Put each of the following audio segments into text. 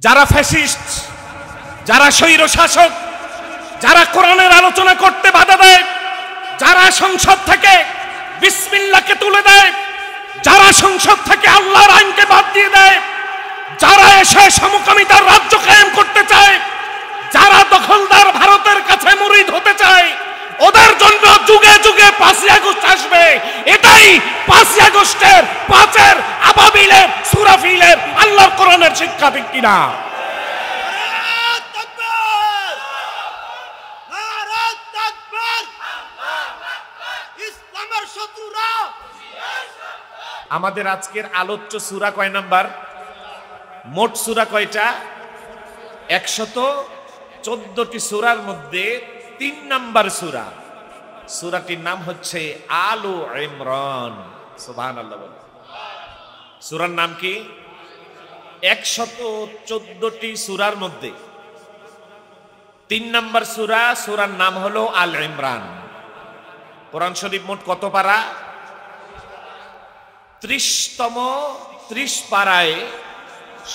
যারা ফ্যাসিস্ট, যারা স্বৈর শাসক, যারা কোরআনের আলোচনা করতে বাধা দেয়, যারা সংসদ থেকে বিসমিল্লাহকে তুলে দেয়, যারা সংসদ থেকে আল্লাহর আইনকে বাদ দিয়ে দেয়, যারা এসে সমকামিতার রাজ্য কায়েম করতে চায়, যারা দখলদার ভারতের কাছে মুরিদ হতে চায়, ওদের জন্য যুগে যুগে 5ই আগস্ট আসবে। এটাই 5ই আগস্টের 5-এর আবাবিলের সুরাফিলের আল্লাহর কোরআনের শিক্ষা, ঠিক কিনা? আমাদের আজকের আলোচ্য সূরা কয় নাম্বার? মোট সূরা কয়টা? 114টি সূরার মধ্যে 3 নাম্বার সূরা। সূরাটির নাম হচ্ছে আলু ইমরান। সুবহানাল্লাহ বলে। সূরার নাম কি? 114টি সূরার মধ্যে 3 নাম্বার সূরা। সূরার নাম হলো আল ইমরান। কোরআন শরীফ মোট কত পারা? 30 পারায়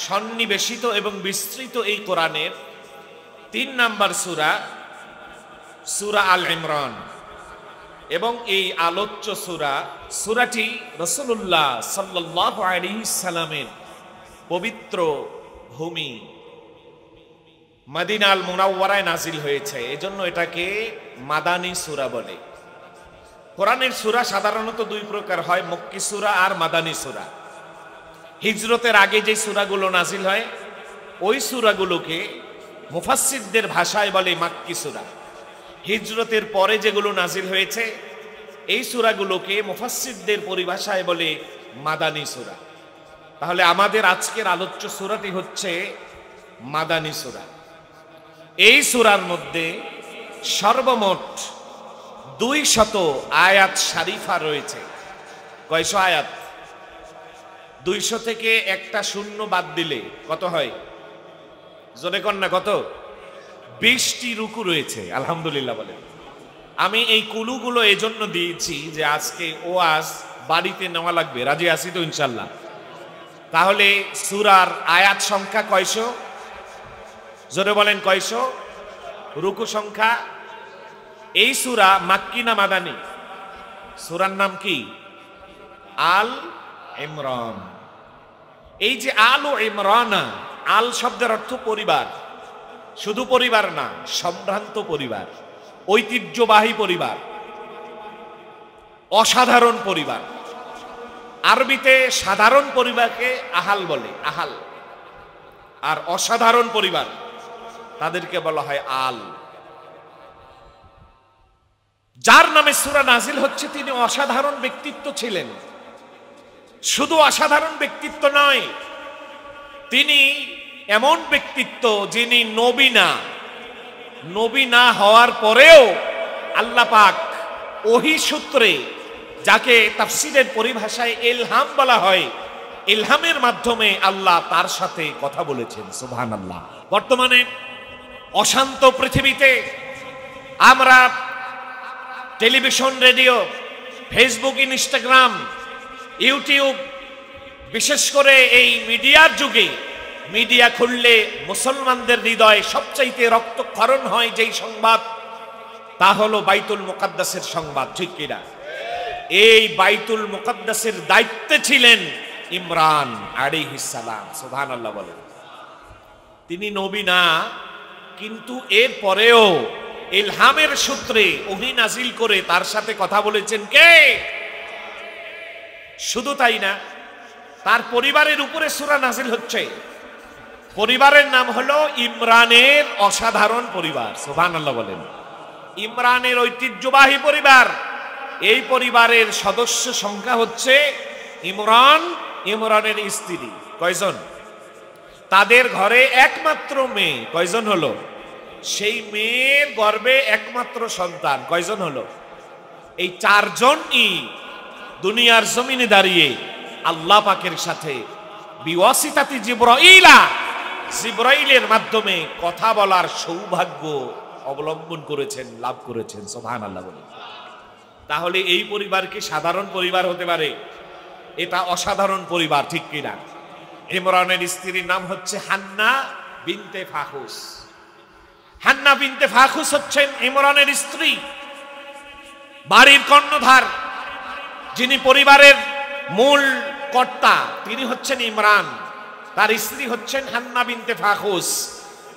সন্নিবেশিত এবং বিস্তৃত এই কোরআনের 3 নাম্বার সূরা, সূরা আল ইমরান। এবং এই আলোচ্য সূরাটি রাসূলুল্লাহ সাল্লাল্লাহু আলাইহি সাল্লামের পবিত্র ভূমি মদিনাল মুনাওয়ারায় নাজিল হয়েছে, এজন্য এটাকে মাদানী সূরা বলে। কোরআনের সূরা সাধারণত 2 প্রকার হয়, মক্কি সূরা আর মাদানী সূরা। হিজরতের আগে যে সূরাগুলো নাজিল হয় ওই সূরাগুলোকে মুফাসসিরদের ভাষায় বলে মাক্কি সূরা। হিজরতের পরে যেগুলো নাজিল হয়েছে এই সূরাগুলোকে মুফাসসিরদের পরিভাষায় বলে মাদানী সূরা। তাহলে আমাদের আজকের আলোচ্য সূরাটি হচ্ছে মাদানী সূরা। এই সূরার মধ্যে সর্বমোট 200 আয়াত শরীফা রয়েছে। কয়শো আয়াত? 200 থেকে একটা শূন্য বাদ দিলে কত হয়? জোরে কর না, কত? 20টি রুকু রয়েছে। আলহামদুলিল্লাহ বলেন। আমি এই কুলুগুলো এজন্য দিয়েছি যে আজকে ওয়াজ বাড়িতে নেওয়া লাগবে। রাজি আছি তো ইনশাল্লাহ? তাহলে সূরার আয়াত সংখ্যা কয়শো? জোরে বলেন কয়শো? রুকু সংখ্যা? এই সূরা মাক্কি না মাদানী? সূরার নাম কি? আল ইমরান। এই যে আল ও ইমরান, আল শব্দের অর্থ পরিবার। শুধু পরিবার না, সম্ভ্রান্ত পরিবার, ঐতিহ্যবাহী পরিবার, অসাধারণ পরিবার। আরবিতে সাধারণ পরিবারকে আহাল বলে, আহাল। আর অসাধারণ পরিবার তাদেরকে বলা হয় আল। যার নামে সূরা নাজিল হচ্ছে তিনি অসাধারণ ব্যক্তিত্ব ছিলেন। শুধু অসাধারণ ব্যক্তিত্ব নয়, তিনি এমন ব্যক্তিত্ব যিনি নবী না হওয়ার পরেও আল্লাহ পাক ওহী সূত্রে, যাকে তাফসীরের পরিভাষায় ইলহাম বলা হয়, ইলহামের মাধ্যমে আল্লাহ তার সাথে কথা বলেছেন। সুবহানাল্লাহ। বর্তমানে অশান্ত পৃথিবীতে আমরা television, radio, Facebook, Instagram, YouTube, বিশেষ করে এই মিডিয়ার যুগে মিডিয়া খুললে মুসলমানদের হৃদয়ে সবচাইতে রক্তক্ষরণ হয় যেই সংবাদ, তা হলো বাইতুল মুকাদ্দাসের সংবাদ, ঠিক কিনা? এই বাইতুল মুকাদ্দাসের দায়িত্বে ছিলেন ইমরান আলাইহিস সালাম। সুবহানাল্লাহ বলেন। তিনি নবী না, কিন্তু এর পরেও ইলহামের সূত্রে ওহী নাজিল করে তার সাথে কথা বলেছেন কে? শুধু তাই না, তার পরিবারের উপরে সূরা নাজিল হচ্ছে। পরিবারের নাম হলো ইমরানের অসাধারণ পরিবার। সুবহানাল্লাহ বলেন। ইমরানের ঐতিহ্যবাহী পরিবার। এই পরিবারের সদস্য সংখ্যা হচ্ছে ইমরানের স্ত্রী কয়জন? তাদের ঘরে একমাত্র মেয়ে কয়জন হলো? সেই মেয়ের গর্ভে একমাত্র সন্তান কয়জন হলো? এই 4 জনই দুনিয়ার জমিনে দাঁড়িয়ে আল্লাহ পাকের সাথে বিওয়াসিতাতি জিবরাইলের মাধ্যমে কথা বলার সৌভাগ্য অবলম্বন করেছেন, লাভ করেছেন। সুবহানাল্লাহ বলেন। তাহলে এই পরিবার কি সাধারণ পরিবার হতে পারে? এটা অসাধারণ পরিবার, ঠিক কিনা? ইমরানের স্ত্রীর নাম হচ্ছে হান্না বিনতে ফাহুস। হান্না বিনতে ফাহুস হচ্ছেন ইমরানের স্ত্রী, বাড়ির কর্ণধার, যিনি পরিবারের মূল কর্তা, তিনি হচ্ছেন ইমরান। তার স্ত্রী হচ্ছেন হান্না বিনতে ফাহুস।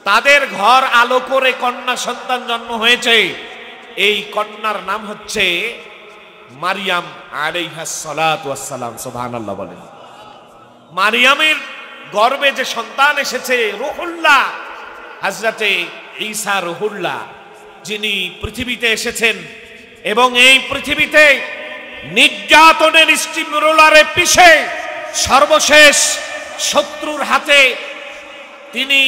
তাদের ঘর আলো করে কন্যা সন্তান জন্ম হয়েছে। এই কন্যার নাম হচ্ছে মারিয়াম আলাইহাস সালাতু ওয়াস সালাম। সুবহানাল্লাহ বলেন। মারিয়ামের গর্ভে যে সন্তান এসেছে রুহুল্লাহ, হযরতে ঈসা রুহুল্লাহ, যিনি পৃথিবীতে এসেছেন এবং এই পৃথিবীতে নির্যাতনের স্টিম রোলারে পিষে সর্বশেষ শত্রুর হাতে তিনি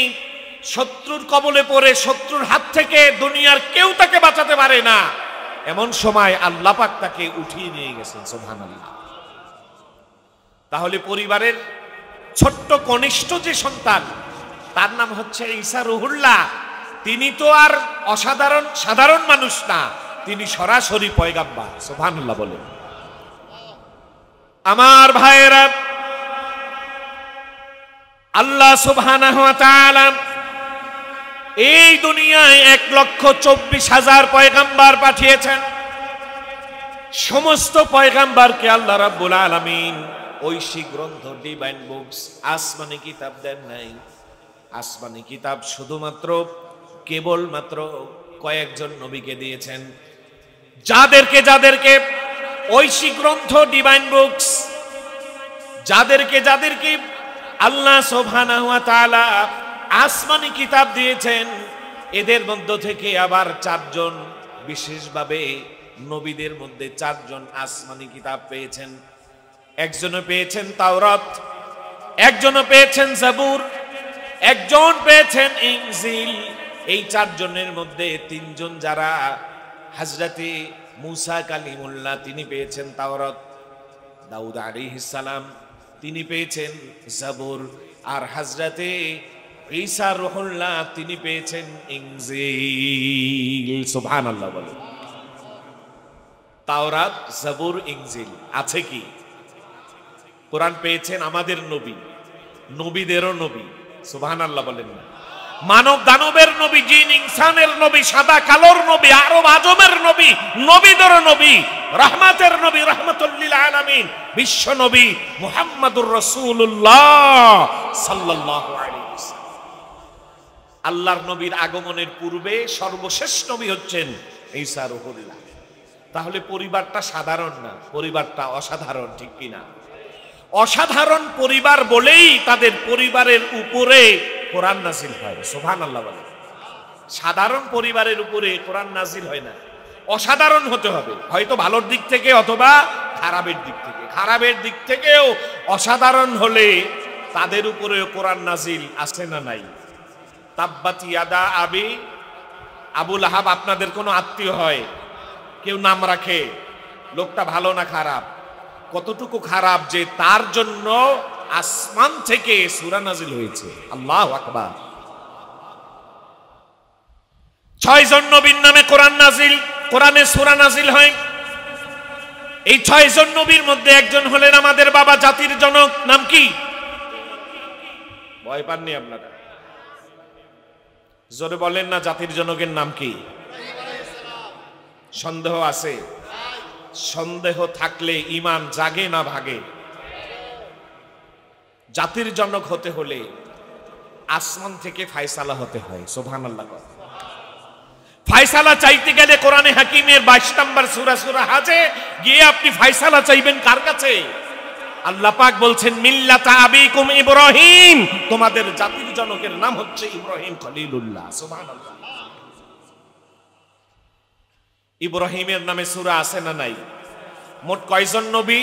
শত্রুর কবলে পড়ে শত্রুর হাত থেকে দুনিয়ার কেউ তাকে বাঁচাতে পারে না, এমন সময় আল্লাহ পাক তাকে উঠিয়ে নিয়ে গেছেন। সুবহানাল্লাহ। তাহলে পরিবারের ছোট্ট কনিষ্ঠ যে সন্তান, তার নাম হচ্ছে ঈসা রুহুল্লাহ। তিনি তো আর সাধারণ মানুষ না, তিনি সরাসরি পয়গাম্বর। সুবহানাল্লাহ বলেন। আমার ভাইয়েরা, আল্লাহ সুবহানাহু ওয়া তাআলা এই দুনিয়ায় 1,24,000 পয়গাম্বর পাঠিয়েছেন। সমস্ত পয়গাম্বরকে আল্লাহ রাব্বুল আলামিন ঐশী গ্রন্থ, ডিভাইন বুকস, আসমানি কিতাব দেন নাই। আসমানি কিতাব শুধুমাত্র কেবলমাত্র কয়েকজন নবীকে দিয়েছেন। যাদেরকে ঐশী গ্রন্থ, ডিভাইন বুকস, যাদেরকে আল্লাহ সুবহানাহু ওয়া তাআলা আসমানি কিতাব দিয়েছেন, এদের মধ্য থেকে আবার 4 জন বিশেষভাবে নবীদের মধ্যে 4 জন আসমানি কিতাব পেয়েছেন। একজনে পেয়েছেন তাওরাত, একজনে পেয়েছেন জাবুর, একজন পেয়েছেন ইনজিল। এই 4 জনের মধ্যে 3 জন যারা হযরতে মূসা কালিমুল্লাহ, তিনি পেয়েছেন তাওরাত। দাউদ আলাইহিস সালাম, তিনি পেয়েছেন জাবুর। আর হযরতে ঈসা রুহুল্লাহ, তিনি পেয়েছেন ইনজিল। সুবহানাল্লাহ বলেন। তাওরাত, জাবুর, ইনজিল আছে কি? কোরআন পেয়েছেন আমাদের নবী, নবীদেরও নবী। সুবহানাল্লাহ বলেন না? মানব দানবের নবী, জিন ইনসানের নবী, সাদা কালোর নবী, আরব আজমের নবী, নবীদেরও নবী, রহমতের নবী, রাহমাতুল লিল আলামিন, বিশ্ব নবী মুহাম্মাদুর রাসূলুল্লাহ সাল্লাল্লাহু আলাইহি ওয়াসাল্লাম। আল্লাহর নবীর আগমনের পূর্বে সর্বশেষ নবী হচ্ছেন ঈসা রুহুল্লাহ। তাহলে পরিবারটা সাধারণ না, পরিবারটা অসাধারণ, ঠিক কিনা? অসাধারণ পরিবার বলেই তাদের পরিবারের উপরে কোরআন নাজিল হয়। সুবহানাল্লাহ বলেন। সাধারণ পরিবারের উপরে কোরআন নাজিল হয় না, অসাধারণ হতে হবে, হয়তো ভালোর দিক থেকে অথবা খারাপের দিক থেকে। খারাপের দিক থেকেও অসাধারণ হলে তাদের উপরেও কোরআন নাজিল আসে না নাই? তাব্বাত ইয়াদা আবু লাহাব আপনাদের কোনো আত্মীয় হয়, কেউ নাম রাখে, লোকটা ভালো না খারাপ? কতটুকু খারাপ যে তার জন্য আসমান থেকে সূরা নাজিল হয়েছে। আল্লাহু আকবার। 6 জন নবীর নামে কোরআন নাজিল, কোরআনে সূরা নাজিল হয়। এই 6 জন নবীর মধ্যে একজন হলেন আমাদের বাবা, জাতির জনক। নাম কি? ভয় পাননি আপনারা? জোরে বলেন না, জাতির জনকের নাম কি? সন্দেহ আছে? সন্দেহ থাকলে ঈমান জাগে না ভাগে? জাতির জনক হতে হলে আসমান থেকে ফায়সালা হতে হয়। সুবহানাল্লাহ। ফায়সালা চাইতে গেলে কোরআনে হাকিমের 22 নম্বর সূরা হাজে গিয়ে আপনি ফায়সালা চাইবেন কার কাছে? আল্লাহ পাক বলছেন মিল্লাতা আবিকুম ইব্রাহিম, তোমাদের জাতির জনকের নাম হচ্ছে ইব্রাহিম খলিলুল্লাহ। সুবহানাল্লাহ। ইব্রাহিমের নামে সূরা আছে না নাই? মোট কয়জন নবী?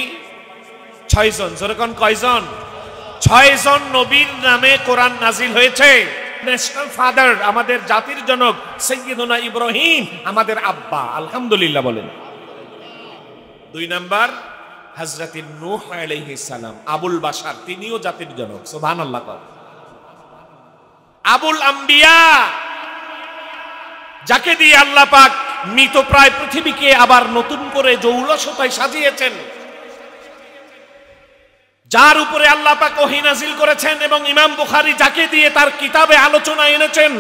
6 জন। যেরকম কয়জন? 6 জন নবীর নামে কোরআন নাজিল হয়েছে। ন্যাশনাল ফাদার, আমাদের জাতির জনক সাইয়্যিদুনা ইব্রাহিম, আমাদের আব্বা। আলহামদুলিল্লাহ বলেন। 2 নাম্বার হযরতে নূহ আলাইহিস সালাম, আবুল বাশার, তিনিও জাতির জনক। সুবহানাল্লাহ। আবুল আম্বিয়া, যাকে দিয়ে আল্লাহ পাক মৃতপ্রায় পৃথিবীকে আবার নতুন করে জৌলসতায় সাজিয়েছেন, যার উপরে আল্লাহ পাক ওহী নাজিল করেছেন এবং ইমাম বুখারী যাকে দিয়ে তার কিতাবে আলোচনা এনেছেন,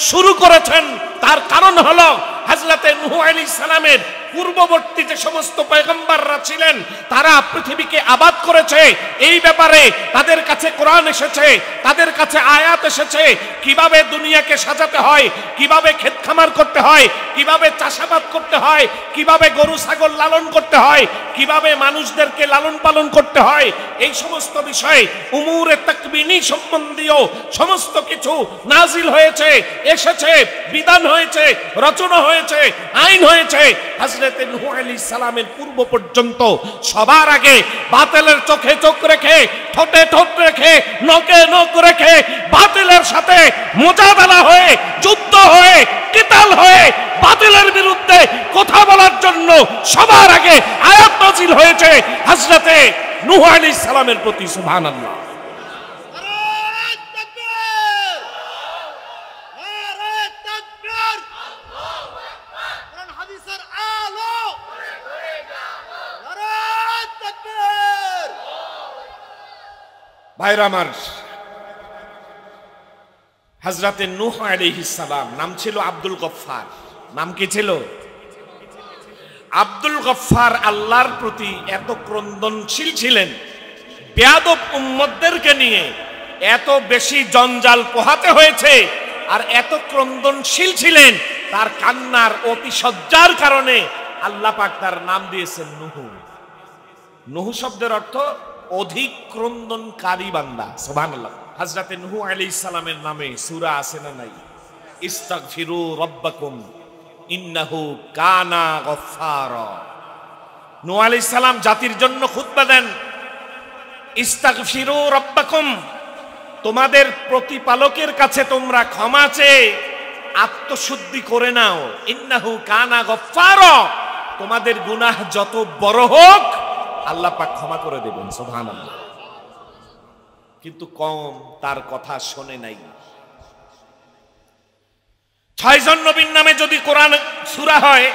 শুরু করেছেন, তার কারণ হলো হযরতে নূহ আলাইহিস সালামের পূর্ববর্তী যে সমস্ত পয়গম্বররা ছিলেন তারা পৃথিবীকে আবাদ করেছে। এই ব্যাপারে তাদের কাছে কোরআন এসেছে, তাদের কাছে আয়াত এসেছে, কিভাবে দুনিয়াকে সাজাতে হয়, কিভাবে ক্ষেত খামার করতে হয়, কিভাবে চাষাবাদ করতে হয়, কিভাবে গরু ছাগল লালন করতে হয়, কিভাবে মানুষদেরকে লালন পালন করতে হয়। এই সমস্ত বিষয়ে উমুরে তাকবিনী সম্বন্ধীয় সমস্ত কিছু নাজিল হয়েছে, এসেছে, বিধান হয়েছে, রচনা হয়েছে, আইন হয়েছে। হযরতে নূহ আলাইহিস সালামের পূর্ব পর্যন্ত সবার আগে বাতিলের চোখে চোখ রেখে, ঠোঁটে ঠোঁট রেখে, নখে নখ রেখে বাতিলের সাথে মুজাদালা হয়ে, যুদ্ধ হয়ে, কিতাল হয়ে বাতিলের বিরুদ্ধে কথা বলার জন্য সবার আগে আয়াত নাযিল হয়েছে হযরতে নূহ আলাইহিস সালামের প্রতি। সুবহানাল্লাহ। ভাইরা আমার, হযরতে নূহ আলাইহিস সালাম নাম ছিল আব্দুল গফফার। নাম কি ছিল? আব্দুল গফফার আল্লাহর প্রতি এত ক্রন্দনশীল ছিলেন, বেয়াদব উম্মতদেরকে নিয়ে এত বেশি জঞ্জাল পোহাতে হয়েছে, আর এত ক্রন্দনশীল ছিলেন, তার কান্নার অতিশয্যার কারণে আল্লাহ পাক তার নাম দিয়েছেন নূহ। নূহ শব্দের অর্থ অধিক ক্রন্দনকারী বান্দা। সুবহানাল্লাহ। হযরতে নূহ আলাইহিস সালামের নামে সূরা আছে না নাই? ইস্তাগফিরু রাব্বাকুম ইন্নাহু কানা গফফারা। নূহ আলাইহিস সালাম জাতির জন্য খুতবা দেন, ইস্তাগফিরু রাব্বাকুম, তোমাদের প্রতিপালকের কাছে তোমরা ক্ষমা চেয়ে আত্মশুদ্ধি করে নাও। ইন্নাহু কানা গফফারা, তোমাদের গুনাহ যত বড় হোক আল্লাহ পাক ক্ষমা করে দেবেন। সুবহানাল্লাহ। কিন্তু কম তার কথা শোনে নাই। 6 জন নবীর নামে যদি কোরআন সূরা হয়,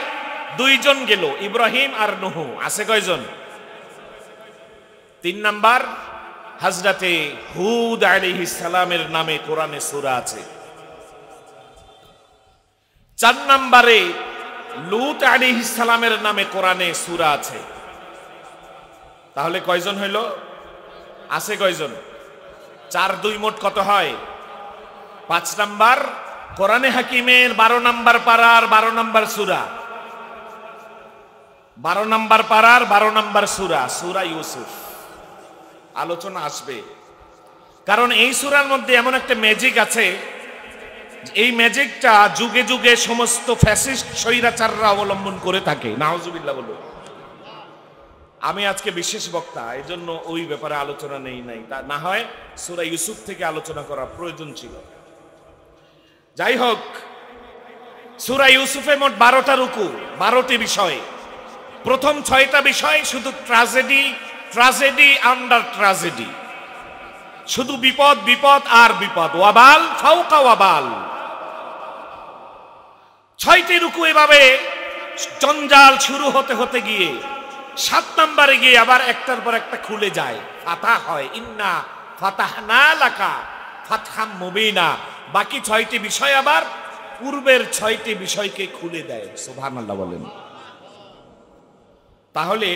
2 জন গেল, ইব্রাহিম আর নূহ। আছে কয়জন? 3 নাম্বার হযরতে হুদ আলাইহিস সালামের নামে কোরআনে সূরা আছে। 4 নম্বরে লূত আলাইহিস সালামের নামে কোরআনে সূরা আছে। তাহলে কয়জন হইল? আছে কয়জন? 4 2 মোট কত হয়? 5 নাম্বার কোরআনে হাকিমের 12 নাম্বার পারার 12 নাম্বার সূরা, 12 নাম্বার পারার 12 নাম্বার সূরা, সূরা ইউসুফ। আলোচনা আসবে, কারণ এই সূরার মধ্যে এমন একটা ম্যাজিক আছে, এই ম্যাজিকটা যুগে যুগে সমস্ত ফ্যাসিস্ট স্বৈরাচাররা অবলম্বন করে থাকে। নাউজুবিল্লাহ বলো। আমি আজকে বিশেষ বক্তা, এই জন্য ওই ব্যাপারে আলোচনা নেই নাই, তা না হয় সূরা ইউসুফ থেকে আলোচনা করা প্রয়োজন ছিল। যাই হোক, সূরা ইউসুফে মোট 12টা রুকু, 12টি বিষয়। প্রথম 6টা বিষয় শুধু ট্র্যাজেডি, ট্র্যাজেডি আন্ডার ট্র্যাজেডি, শুধু বিপদ, বিপদ আর বিপদ, ওয়াবাল ফাওকা ওয়াবাল। 6টি রুকু এভাবে জঞ্জাল শুরু হতে হতে গিয়ে 7 নম্বরে গিয়ে আবার একটার পর একটা খুলে যায়, ফাতাহ হয়। ইন্না ফাতাহনা লাকা ফাতহাম মুবিনা। বাকি 6টি বিষয় আবার পূর্বের 6টি বিষয়কে খুলে দেয়। সুবহানাল্লাহ বলেন। তাহলে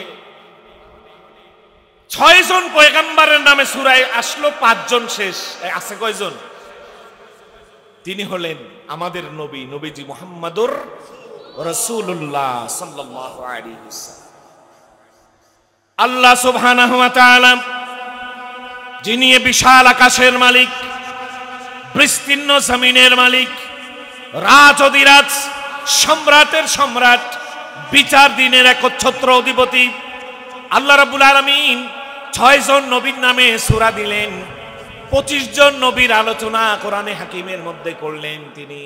6 জন পয়গম্বরের নামে সূরায় আসলো, 5 জন শেষ। আছে কয়জন? তিনি হলেন আমাদের নবী, নবীজি মুহাম্মাদুর রাসূলুল্লাহ সাল্লাল্লাহু আলাইহি ওয়াসাল্লাম। আল্লাহ সুবহানাহু ওয়া তাআলা, যিনি বিশাল আকাশের মালিক, বিস্তীর্ণ জমিনের মালিক, রাজ অধিরাজ, সম্রাটের সম্রাট, বিচার দিনের একচ্ছত্র অধিপতি, আল্লাহ রাব্বুল আলামিন 6 জন নবীর নামে সূরা দিলেন। 25 জন নবীর আলোচনা কোরআনে হাকিমের মধ্যে করলেন। তিনি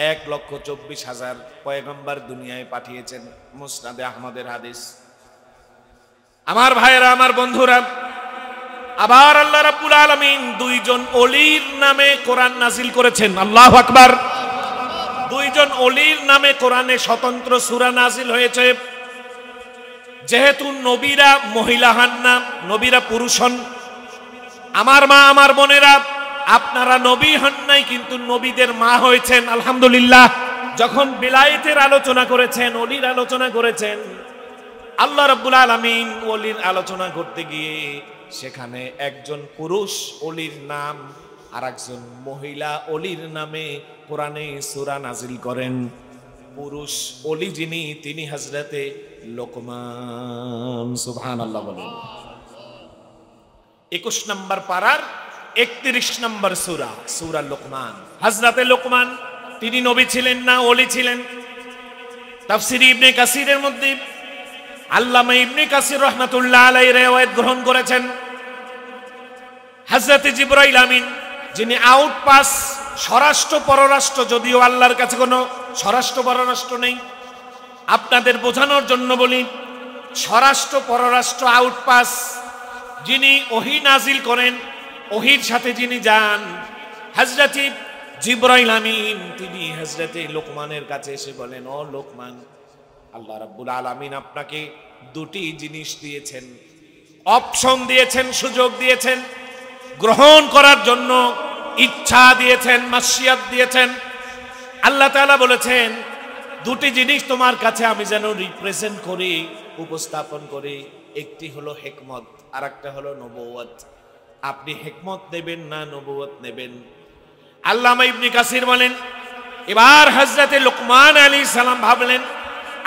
1,24,000 পয়গম্বর দুনিয়ায় পাঠিয়েছেন। মুসনাদে আহমদের হাদিস। আমার ভাইয়েরা, আমার বন্ধুরা, আবার আল্লাহ রাব্বুল আলামিন 2 জন ওলির নামে কোরআন নাজিল করেছেন। আল্লাহু আকবার। 2 জন ওলির নামে কোরআনে স্বতন্ত্র সূরা নাজিল হয়েছে। যেহেতু নবীরা মহিলা হন না, নবীরা পুরুষ হন, আমার মা আমার বোনেরা, আপনারা নবী হন নাই কিন্তু নবীদের মা হয়েছেন, আলহামদুলিল্লাহ। যখন বিলায়েতের আলোচনা করেছেন, ওলির আলোচনা করেছেন, আল্লাহ রাব্বুল আলামিন ওলির আলোচনা করতে গিয়ে সেখানে একজন পুরুষ ওলির নাম আর একজন মহিলা ওলির নামে কোরআনে সূরা নাজিল করেন। পুরুষ ওলি যিনি, তিনি হযরতে লোকমান, সুবহানাল্লাহ বলেন। 21 নম্বর পারার 31 নম্বর সূরা, সূরা লোকমান। হযরতে লোকমান তিনি নবী ছিলেন না, ওলি ছিলেন। তাফসীর ইবনে কাসিরের মধ্যে আল্লামা ইবনে কাসির রাহমাতুল্লাহ আলাইহি riwayat গ্রহণ করেছেন, হযরত জিবরাইল আমিন যিনি আউটপাস, স্বরাষ্ট্র পররাষ্ট্র, যদিও আল্লাহর কাছে কোনো স্বরাষ্ট্র পররাষ্ট্র নেই, আপনাদের বোঝানোর জন্য বলি, স্বরাষ্ট্র পররাষ্ট্র আউটপাস যিনি ওহী নাজিল করেন, ওহীর সাথে যিনি যান, হযরত জিবরাইল আমিন, তিনি হযরতে লোকমানের কাছে এসে বলেন, ও লোকমান, আল্লাহ রাব্বুল আলামিন আপনাকে দুটি জিনিস দিয়েছেন, অপশন দিয়েছেন, সুযোগ দিয়েছেন, গ্রহণ করার জন্য ইচ্ছা দিয়েছেন, মাশিয়াত দিয়েছেন। আল্লাহ তাআলা বলেছেন, দুটি জিনিস তোমার কাছে আমি যেন রিপ্রেজেন্ট করি, উপস্থাপন করি। একটি হলো হিকমত, আর একটা হলো নবুয়ত। আপনি হিকমত নেবেন না নবুয়ত নেবেন? আল্লামা ইবনে কাসির বলেন, এবার হযরতে লোকমান আলাইহিস সালাম ভাবলেন,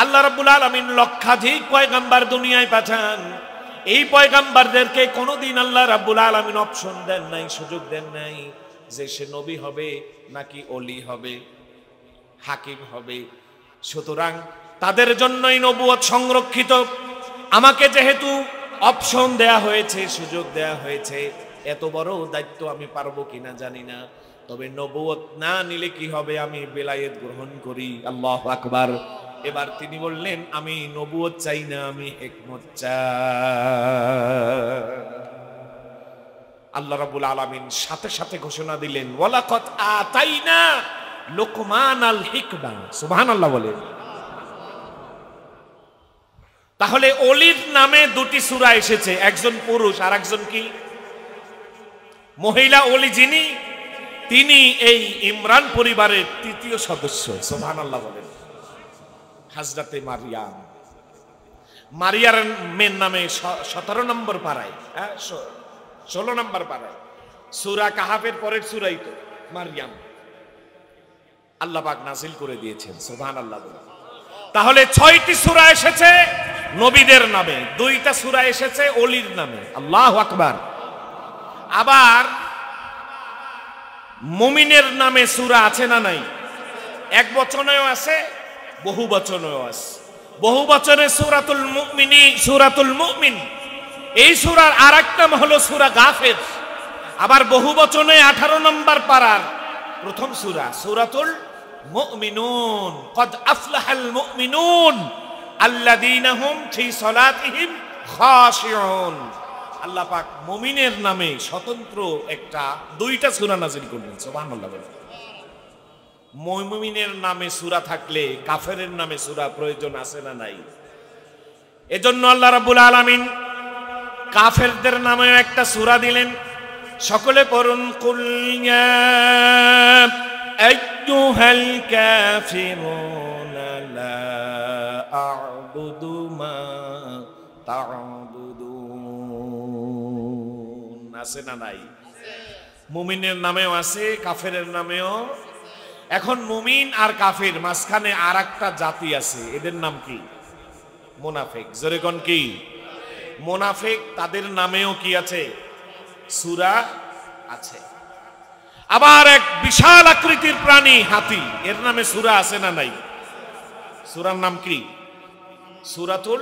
আল্লাহ রাব্বুল আলামিন লক্ষাধিক পয়গম্বর দুনিয়ায় পাঠান, এই পয়গম্বরদেরকে কোনোদিন আল্লাহ রাব্বুল আলামিন অপশন দেন নাই, সুযোগ দেন নাই যে সে নবী হবে নাকি ওলি হবে, হাকিম হবে। সুতরাং তাদের জন্যই নবুয়ত সংরক্ষিত। আমাকে যেহেতু অপশন দেয়া হয়েছে, সুযোগ দেয়া হয়েছে, এত বড় দায়িত্ব আমি পারবো কিনা জানি না, তবে নবুয়ত না নিলে কি হবে, আমি বেলায়েত গ্রহণ করি। আল্লাহু আকবার। এবার তিনি বললেন, আমি নবুয়ত চাই না, আমি হিকমত চাই। আল্লাহ রাব্বুল আলামিন সাথে সাথে ঘোষণা দিলেন, ওয়ালাকাদ আতাইনা লোকমানাল হিকমা, সুবহানাল্লাহ বলেন। তাহলে ওলির নামে দুটি সূরা এসেছে, একজন পুরুষ আর একজন কি মহিলা ওলি, যিনি তিনি এই ইমরান পরিবারের তৃতীয় সদস্য, সুবহানাল্লাহ বলেন, হযরতে মারিয়াম। মারিয়ার মেয়ের নামে 17 নম্বর পারায়, 16 নম্বর পারায়, সূরা কাহাফের পরের সূরাই তো মারিয়াম, আল্লাহ পাক নাযিল করে দিয়েছেন, সুবহানাল্লাহ বলেন। তাহলে 6টি সূরা এসেছে নবীদের নামে, 2টা সূরা এসেছে ওলির নামে। আল্লাহু আকবার। আবার মুমিনের নামে সূরা আছে না নাই? এক বচনেও আছে, বহু বচনেও আছে। বহু বচনে সূরাতুল মুমিনিন, সূরাতুল মুমিন, এই সূরার আরেক নাম হলো সূরা গাফির। আবার বহু বচনে 18 নম্বর পারার প্রথম সূরা, সূরাতুল মুমিনুন। কদ আফলাহাল মুমিনুন আল্লাযীনা হুম ফি সালাতিহিম খাশিউন। আল্লাহ পাক মুমিনের নামে স্বতন্ত্র একটা 2টা সূরা নাযিল করলেন, সুবহানাল্লাহ বলেন। মুমিনের নামে সূরা থাকলে কাফেরের নামে সূরা প্রয়োজন আছে না নাই? এজন্য আল্লাহ রাব্বুল আলামিন কাফেরদের নামে একটা সূরা দিলেন। সকলে পড়ুন, কুল ইয়া আইয়ুহাল কাফিরুনা লা আ'বুদু মা তা'বুদুন। আছে না নাই? মুমিনের নামেও আছে, কাফেরের নামেও। এখন মুমিন আর কাফের মাঝখানে আর একটা জাতি আছে, এদের নাম কি? মুনাফিক। জোরে কোন কি? মুনাফিক। তাদের নামেও কি আছে? সূরা আছে। আবার এক বিশাল আকৃতির প্রাণী হাতি, এর নামে সূরা আছে না নাই? সূরার নাম কি? সূরাতুল।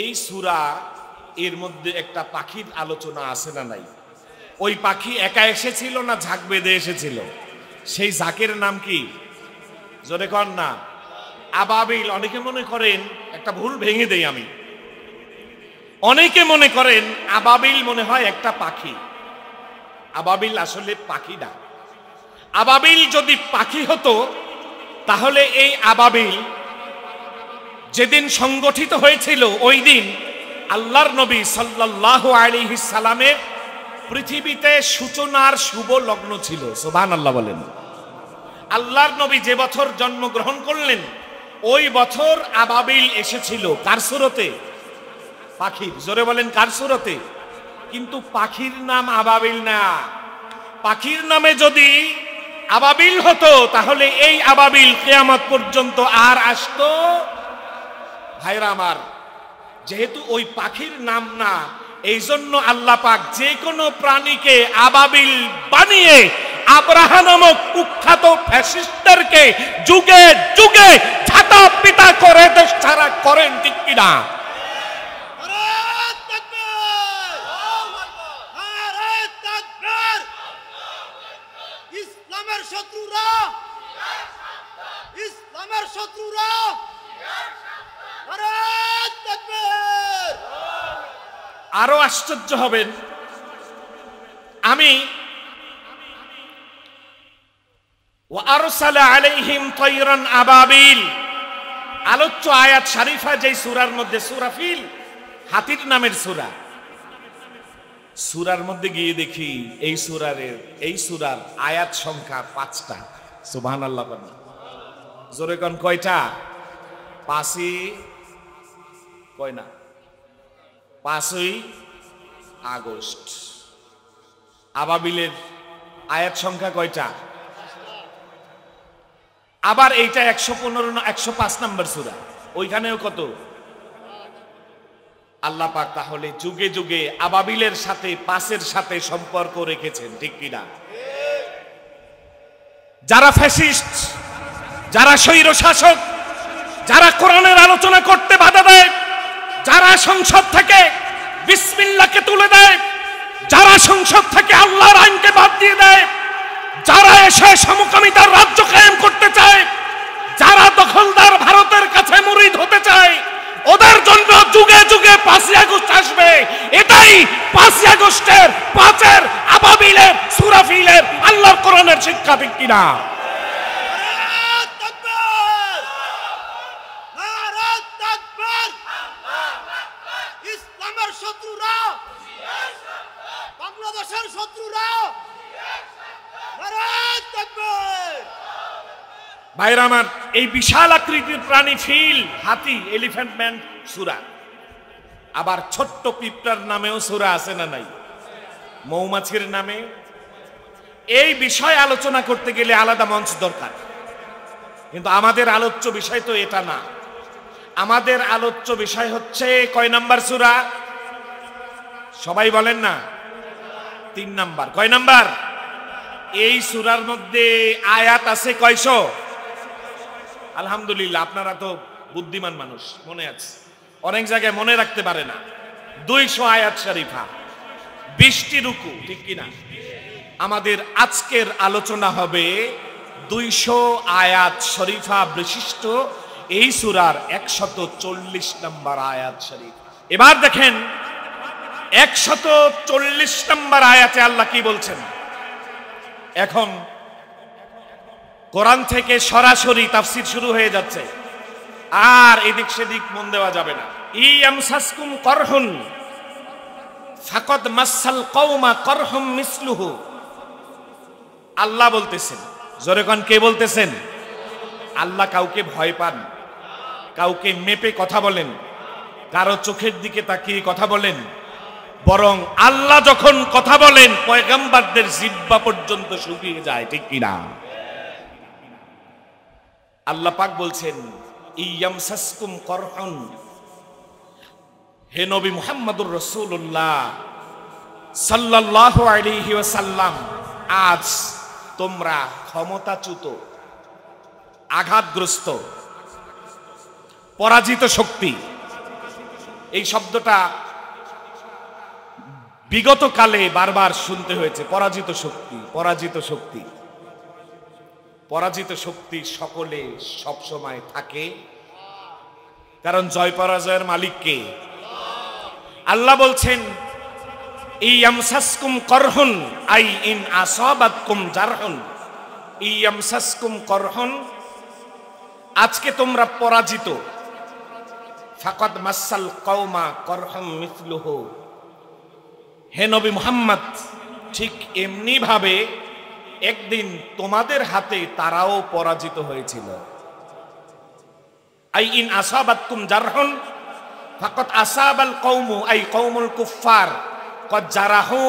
এই সূরা এর মধ্যে একটা পাখির আলোচনা আছে না নাই? ওই পাখি একা এসেছিল না ঝাঁক বেঁধে এসেছিল? সেই ঝাঁকের নাম কি? জোরে কর না। আবাবিল। অনেকে মনে করেন, একটা ভুল ভেঙে দেই আমি, অনেকে মনে করেন আবাবিল মনে হয় একটা পাখি। আবাবিল আসলে পাখি না। আবাবিল যদি পাখি হতো তাহলে এই আবাবিল যেদিন সংগঠিত হয়েছিল ওই দিন আল্লাহর নবী সাল্লাল্লাহু আলাইহি সাল্লামের পৃথিবীতে সূচনার শুভ লগ্ন ছিল। সুবহানাল্লাহ বলেন। আল্লাহর নবী যে বছর জন্মগ্রহণ করলেন ওই বছর আবাবিল এসেছিল কার সুরতে? পাখির। জোরে বলেন কার সুরতে? কিন্তু পাখির নাম আবাবিল না। পাখির নামে যদি আবাবিল হতো তাহলে এই আবাবিল কিয়ামত পর্যন্ত আর আসতো। ভাইরা আমার, যেহেতু ওই পাখির নাম না, এই জন্য আল্লাহ পাক যে কোনো প্রাণীকে আবাবিল বানিয়ে আব্রাহা নামক কুখ্যাত ফ্যাসিস্টদেরকে যুগে যুগে ছাতা পিতা করে দেশ ছাড়া করেন, ঠিক কিনা? ইসলামের শত্রুরা, ইসলামের শত্রুরা, আরো আশ্চর্য হবেন, আমি ওয়ারসালা আলাইহিম তায়রান আবাবিল আলোচ্য আয়াত শরীফা যেই সূরার মধ্যে, সূরা ফিল হাতির নামের সূরা, সূরার মধ্যে গিয়ে দেখি এই সূরার আয়াত সংখ্যা 5টা। সুবহানাল্লাহ বলেন। জোরে কোন কয়টা? 5ই কয় না, 5ই আগস্ট। আবাবিলের আয়াত সংখ্যা কয়টা? আবার এইটা 105 নম্বর সূরা, ওইখানেও কত? আল্লাহ পাক তাহলে যুগে যুগে আবাবিলের সাথে 5-এর সাথে সম্পর্ক রেখেছেন, ঠিক কিনা? যারা ফ্যাসিস্ট, যারা স্বৈর শাসক, যারা কোরআনের আলোচনা করতে বাধা দেয়, যারা সংসদ থেকে বিসমিল্লাহকে তুলে দেয়, যারা সংসদ থেকে আল্লাহর আইনকে বাদ দিয়ে দেয়, যারা এসে সমকামিতার রাজ্য কায়েম করতে চায়, যারা দখলদার ভারতের কাছে মুরিদ হতে চায়, ওদের জন্য যুগে যুগে 5ই আগস্ট আসবে। এটাই 5ই আগস্টের 5-এর আবাবিলের সূরা ফিলের আল্লাহর কোরআনের শিক্ষা, ঠিক কিনা? ইসলামের শত্রুরা, বাংলাদেশের শত্রুরা, ভাইরা আমার, এই বিশাল আকৃতির প্রাণী ফিল, হাতি, এলিফ্যান্ট ম্যান সূরা। আবার ছোট্ট পিঁপড়ার নামেও সূরা আছে না নাই? মৌমাছির নামে। এই বিষয় আলোচনা করতে গেলে আলাদা মঞ্চ দরকার, কিন্তু আমাদের আলোচ্য বিষয় তো এটা না। আমাদের আলোচ্য বিষয় হচ্ছে কয় নাম্বার সূরা? সবাই বলেন না। 3 নাম্বার। কয় নাম্বার? এই সূরার মধ্যে আয়াত আছে কয়শো? আলহামদুলিল্লাহ, আপনারা তো বুদ্ধিমান মানুষ, মনে আছে। অনেক জায়গায় মনে রাখতে পারে না। 200 আয়াত শরীফা, 20টি রুকু, ঠিক কিনা? আমাদের আজকের আলোচনা হবে 200 আয়াত শরীফা বিশিষ্ট এই সূরার 140 নম্বর আয়াত শরীফ। এবার দেখেন 140 নম্বর আয়াতে আল্লাহ কি বলছেন। এখন কোরআন থেকে সরাসরি তাফসীর শুরু হয়ে যাচ্ছে, আর এদিক সেদিক মন দেওয়া যাবে না। ইয়ামসাসকুম করহুন ফাকাদ মাসাল কওমা করহুম মিসলুহু। আল্লাহ বলতেছেন, জোরে কোন কে বলতেছেন? আল্লাহ কাউকে ভয় পান, কাউকে মেপে কথা বলেন, কারো চোখের দিকে তাকিয়ে কথা বলেন? বরং আল্লাহ যখন কথা বলেন পয়গম্বরদের জিহ্বা পর্যন্ত শুকিয়ে যায়, ঠিক কিনা? আল্লাহ পাক বলছেন ইয়ামসাসকুম করহুন, হে নবী মুহাম্মদুর রাসূলুল্লাহ সাল্লাল্লাহু আলাইহি ওয়াসাল্লাম, আজ তোমরা ক্ষমতাচ্যুত, আঘাতগ্রস্ত, পরাজিত শক্তি। এই শব্দটা বিগত কালে বারবার শুনতে হয়েছে। পরাজিত শক্তি, পরাজিত শক্তি, পরাজিত শক্তি সকলে সবসময় থাকে, কারণ জয় পরাজয়ের মালিক কে? আল্লাহ বলছেন ইয়ামসাসকুম করহুন আই ইন আসাবাতকুম জারহুন। ইয়ামসাসকুম করহুন, আজকে তোমরা পরাজিত, ফাকাদ মাসাল কওমা করহাম মিসলুহু, হে নবী মুহাম্মদ ঠিক এমনি ভাবে একদিন তোমাদের হাতে তারাও পরাজিত হয়েছিল। আই ইন আসাবাতকুম জারহুন ফাকাদ আসাবাল কওমু আই কওমুল কুফফার কদ জারাহু,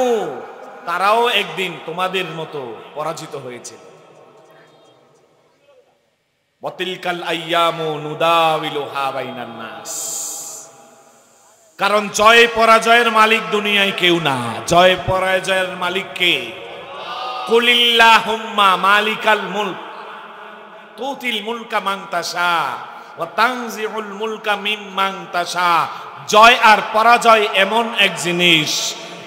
তারাও একদিন তোমাদের মতো পরাজিত হয়েছিল। ওয়াতিলকাল আইয়ামু নুদাউিলুহা বাইনান নাস, কারণ জয় পরাজয়ের মালিক দুনিয়ায় কেউ না, জয় পরাজয়ের মালিক কে? কুলিল্লাহুম্মা মালিকাল মুলক তুতিল মুলকা মান তাশা ওয়া তানজিউল মুলকা মিম্মান তাশা। জয় আর পরাজয় এমন এক জিনিস,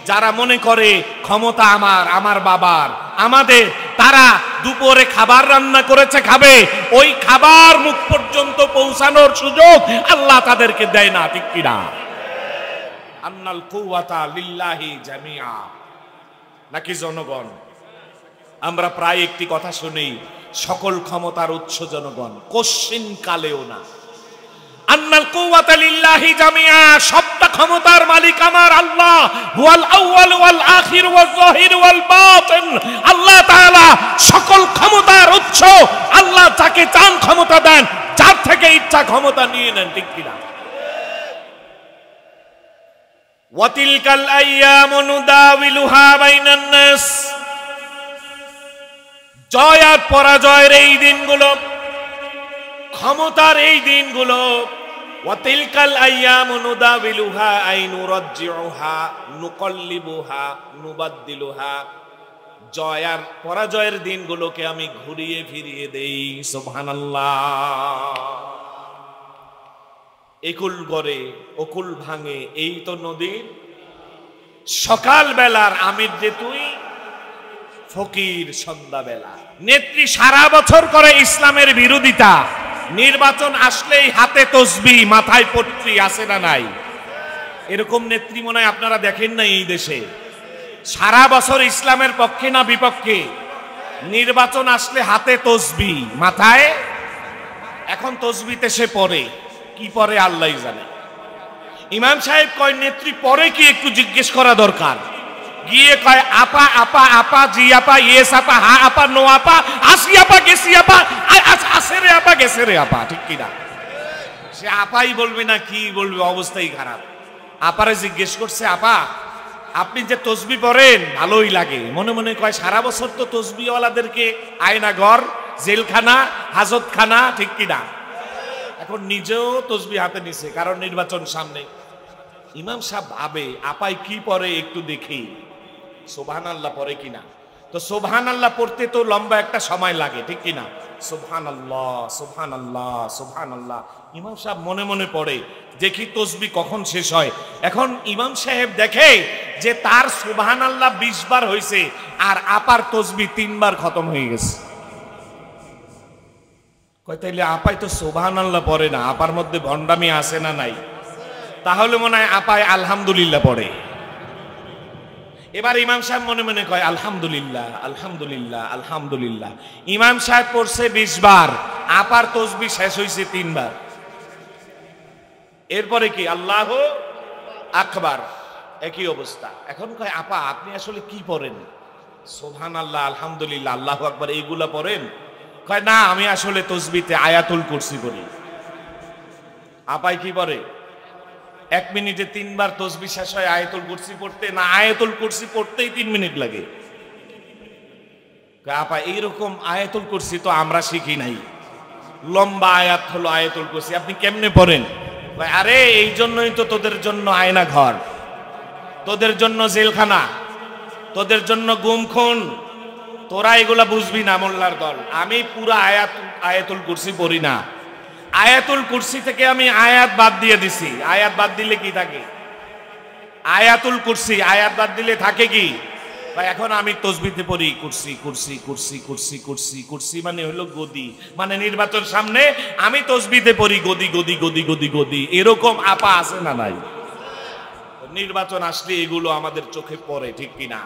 যারা মনে করে ক্ষমতা আমার, আমার বাবার, আমাদের, তারা দুপুরে খাবার রান্না করেছে খাবে, ওই খাবার মুখ পর্যন্ত পৌঁছানোর সুযোগ আল্লাহ তাদেরকে দেয় না, ঠিক কিনা? আন্নাল কুওয়াতা লিল্লাহি জামিআ। নাকি জনগণ? আমরা প্রায় একটি কথা শুনি, সকল ক্ষমতার উৎস জনগণ, কোশ্চিন কালেও না। আন্নাল কুওয়াতা লিল্লাহি জামিআ, সবটা ক্ষমতার মালিক আমার আল্লাহ। হুয়াল আউয়াল ওয়াল আখির ওয়াল যাহির ওয়াল বাতিন, আল্লাহ তাআলা সকল ক্ষমতার উৎস। আল্লাহ যাকে চান ক্ষমতা দেন, যার থেকে ইচ্ছা ক্ষমতা নিয়ে নেন, ঠিক কিনা? ওয়াতিলকাল আইয়ামু নুদাউিলুহা বাইনান নাস, জয় আর পরাজয়ের এই দিনগুলো, ক্ষমতার এই দিনগুলো, ওয়াতিলকাল আইয়ামু নুদাউিলুহা আই নুরাজ্জিউহা নুকাল্লিবুহা নুবাদদিলুহা, জয় আর পরাজয়ের দিনগুলোকে আমি ঘুরিয়ে ফিরিয়ে দেই। সুবহানাল্লাহ। একুল গড়ে অকুল ভাঙে, এই তো নদীর সকাল বেলার আমির যে তুই, ফকির সন্ধ্যাবেলা। নেত্রী সারা বছর করে ইসলামের বিরোধিতা, নির্বাচন আসলেই হাতে তসবিহ, মাথায় পট্টি, আছে না নাই? এরকম নেত্রী মনে হয় আপনারা দেখেন না এই দেশে। সারা বছর ইসলামের পক্ষে না বিপক্ষে, নির্বাচন আসলে হাতে তসবিহ, মাথায়। এখন তসবিতে সে পড়ে কি পরে আল্লাহই জানে। ইমাম সাহেব কয় নেত্রী পরে কি একটু জিজ্ঞেস করা দরকার। গিয়ে কয় আপা আপা আপা, জি আপা, ইয়েস আপা, হা আপা, নো আপা, আসি আপা, গেছি আপা, আসে রে আপা, গেছে রে আপা, ঠিক কিনা? সে আপাই বলবে না কি বলবে, অবস্থাই খারাপ। আপারে জিজ্ঞেস করছে, আপা আপনি যে তসবিহ পড়েন ভালোই লাগে, মনে মনে কয় সারা বছর তো তসবিহওয়ালাদেরকে আয়নাঘর, জেলখানা, হাজতখানা, ঠিক কিনা? এখন নিজেও তসবিহ হাতে নিছে, কারণ নির্বাচন সামনে। ইমাম সাহেব ভাবে আপাই কি পড়ে একটু দেখি, সুবহানাল্লাহ পড়ে কিনা। তো সুবহানাল্লাহ পড়তে তো লম্বা একটা সময় লাগে, ঠিক কিনা? সুবহানাল্লাহ সুবহানাল্লাহ সুবহানাল্লাহ, ইমাম সাহেব মনে মনে পড়ে, দেখি তসবিহ কখন শেষ হয়। এখন ইমাম সাহেব দেখে যে তার সুবহানাল্লাহ 20 বার হয়েছে, আর আপার তসবিহ 3 বার খতম হয়ে গেছে। কয় তাইলে আপাই তো সুবহানাল্লাহ পড়ে না, আপার মধ্যে ভণ্ডামি আছে না নাই? তাহলে মনে হয় আপায় আলহামদুলিল্লাহ পড়ে। এবার ইমাম সাহেব মনে মনে কয় আলহামদুলিল্লাহ আলহামদুলিল্লাহ আলহামদুলিল্লাহ। ইমাম সাহেব পড়ছে 20 বার, আপার তসবিহ শেষ হয়েছে 3 বার। এরপরে কি আল্লাহু আকবার, একই অবস্থা। এখন কয় আপা আপনি আসলে কি পড়েন? সুবহানাল্লাহ আলহামদুলিল্লাহ আল্লাহু আকবার এইগুলা পড়েন? কয় না, আমি আসলে তসবিহতে আয়াতুল কুরসি পড়ি। আপাই কি পড়ে? 1 মিনিটে 3 বার তসবিহ শেষ হয় আয়াতুল কুরসি পড়তে, না আয়াতুল কুরসি পড়তেই 3 মিনিট লাগে। আপা এইরকম আয়াতুল কুরসি তো আমরা শিখি নাই, লম্বা আয়াত হলো আয়াতুল কুরসি, আপনি কেমনে পড়েন? আরে এই জন্যই তো তোদের জন্য আয়না ঘর, তোদের জন্য জেলখানা, তোদের জন্য গুম খুন, তোরা এগুলা বুঝবি না মোল্লার দল। আমি পুরা আয়াতুল কুরসি পড়ি না, আয়াতুল কুরসি থেকে আমি আয়াত বাদ দিয়ে দিছি। আয়াত বাদ দিলে কি থাকে? আয়াতুল কুরসি আয়াত বাদ দিলে থাকে কি? এখন আমি তসবিহতে পড়ি কুরসি কুরসি কুরসি কুরসি কুরসি। কুরসি মানে হলো গদি, মানে নির্বাচন সামনে আমি তসবিহতে পড়ি গদি গদি গদি গদি গদি। এরকম আপা আছে না নাই? নির্বাচন আসলে এগুলো আমাদের চোখে পড়ে, ঠিক কিনা?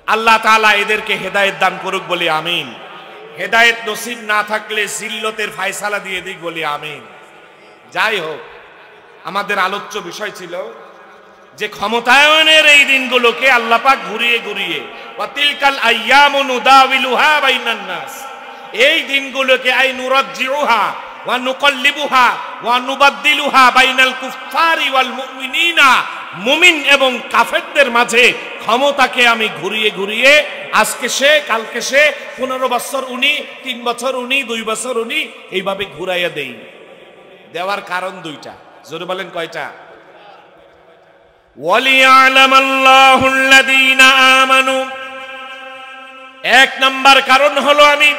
আল্লাহ তাআলা এদেরকে হেদায়েত দান করুক বলি আমিন। হেদায়েত নসিব না থাকলে জিল্লতের ফায়সালা দিয়ে দিক বলি আমিন। যাই হোক, আমাদের আলোচ্য বিষয় ছিল যে ক্ষমতায়নের এই দিনগুলোকে আল্লাহ পাক ঘুরিয়ে ঘুরিয়ে ওয়াতিলকাল আইয়ামু নুদাবিলুহা বাইনান নাস, এই দিনগুলোকে আই নুরাজ্জিউহা ওয়া নুকাল্লিবুহা ওয়া নুবাদদিলুহা বাইনাল কুফফারি ওয়াল মুমিনিনা, মুমিন এবং কাফেরদের মাঝে ক্ষমতাকে আমি ঘুরিয়ে ঘুরিয়ে আজকে সে কালকে সে 15 বছর উনি, 3 বছর উনি, 2 বছর উনি, এইভাবে ঘুরাইয়া দেই। দেওয়ার কারণ দুইটা, জোরে বলেন কয়টা? ওয়ালিয়ালামাল্লাহুল্লাযীনা আমানু, এক নাম্বার কারণ হলো আমি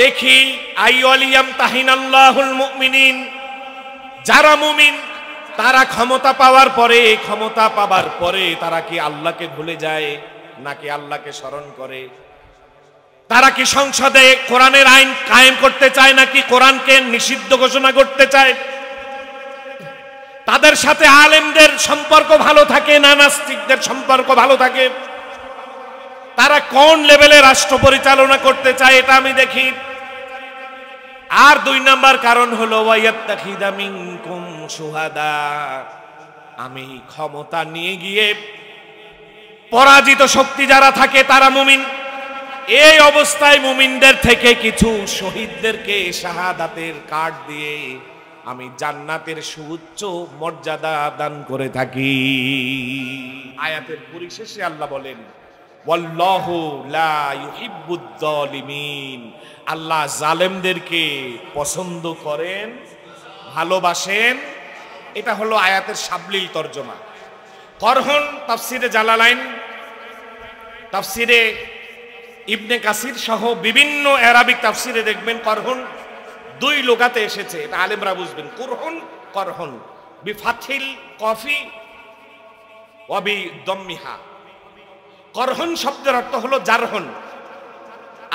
দেখি আইয়ালিয়ামতাহিনাল্লাহুল মুমিনিন, যারা মুমিন তারা ক্ষমতা পাওয়ার পরে তারা কি আল্লাহকে ভুলে যায় নাকি আল্লাহকে স্মরণ করে? তারা কি সংসদে কোরআনের আইন কায়েম করতে চায় নাকি কোরআনকে নিষিদ্ধ ঘোষণা করতে চায়? তাদের সাথে আলেমদের সম্পর্ক ভালো থাকে না নাস্তিকদের সম্পর্ক ভালো থাকে? তারা কোন লেভেলে রাষ্ট্র পরিচালনা করতে চায় এটা আমি দেখি। আর 2 নাম্বার কারণ হলো ওয়ায়াত্তাখিদা মিনকুম শুহাদা, আমি ক্ষমতা নিয়ে গিয়ে পরাজিত শক্তি যারা থাকে তারা মুমিন, এই অবস্থায় মুমিনদের থেকে কিছু শহীদদেরকে শাহাদাতের কার্ড দিয়ে আমি জান্নাতের সুউচ্চ মর্যাদা দান করে থাকি। আয়াতের পরিশেষে আল্লাহ বলেন ওয়াল্লাহু লা ইউহিব্বুয যালিমিন, আল্লাহ জালেমদেরকে পছন্দ করেন, ভালোবাসেন। এটা হলো আয়াতের সাবলীল তরজমা। করহন তাফসিরে জালালাইন, তাফসিরে ইবনে কাসির সহ বিভিন্ন আরবিক তাফসিরে দেখবেন করহন 2 লোকাতে এসেছে, এটা আলেমরা বুঝবেন। করহন বিফাথিল কফি ওয়া বিদম্মিহা। করহন শব্দের অর্থ হলো জারহন,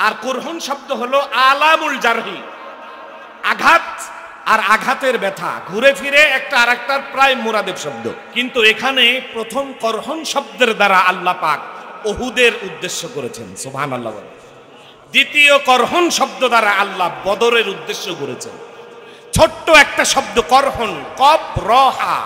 আর কুরহন শব্দ হলো আলামুল জারহি, আঘাত আর আঘাতের ব্যথা, ঘুরে ফিরে একটা আরেকটার প্রায় মুরাদেব শব্দ। কিন্তু এখানে প্রথম করহন শব্দের দ্বারা আল্লাহ পাক উহুদের উদ্দেশ্য করেছেন, সুবহানাল্লাহ। দ্বিতীয় করহন শব্দ দ্বারা আল্লাহ বদরের উদ্দেশ্য করেছেন। ছোট্ট একটা শব্দ করহন, কফ রহা,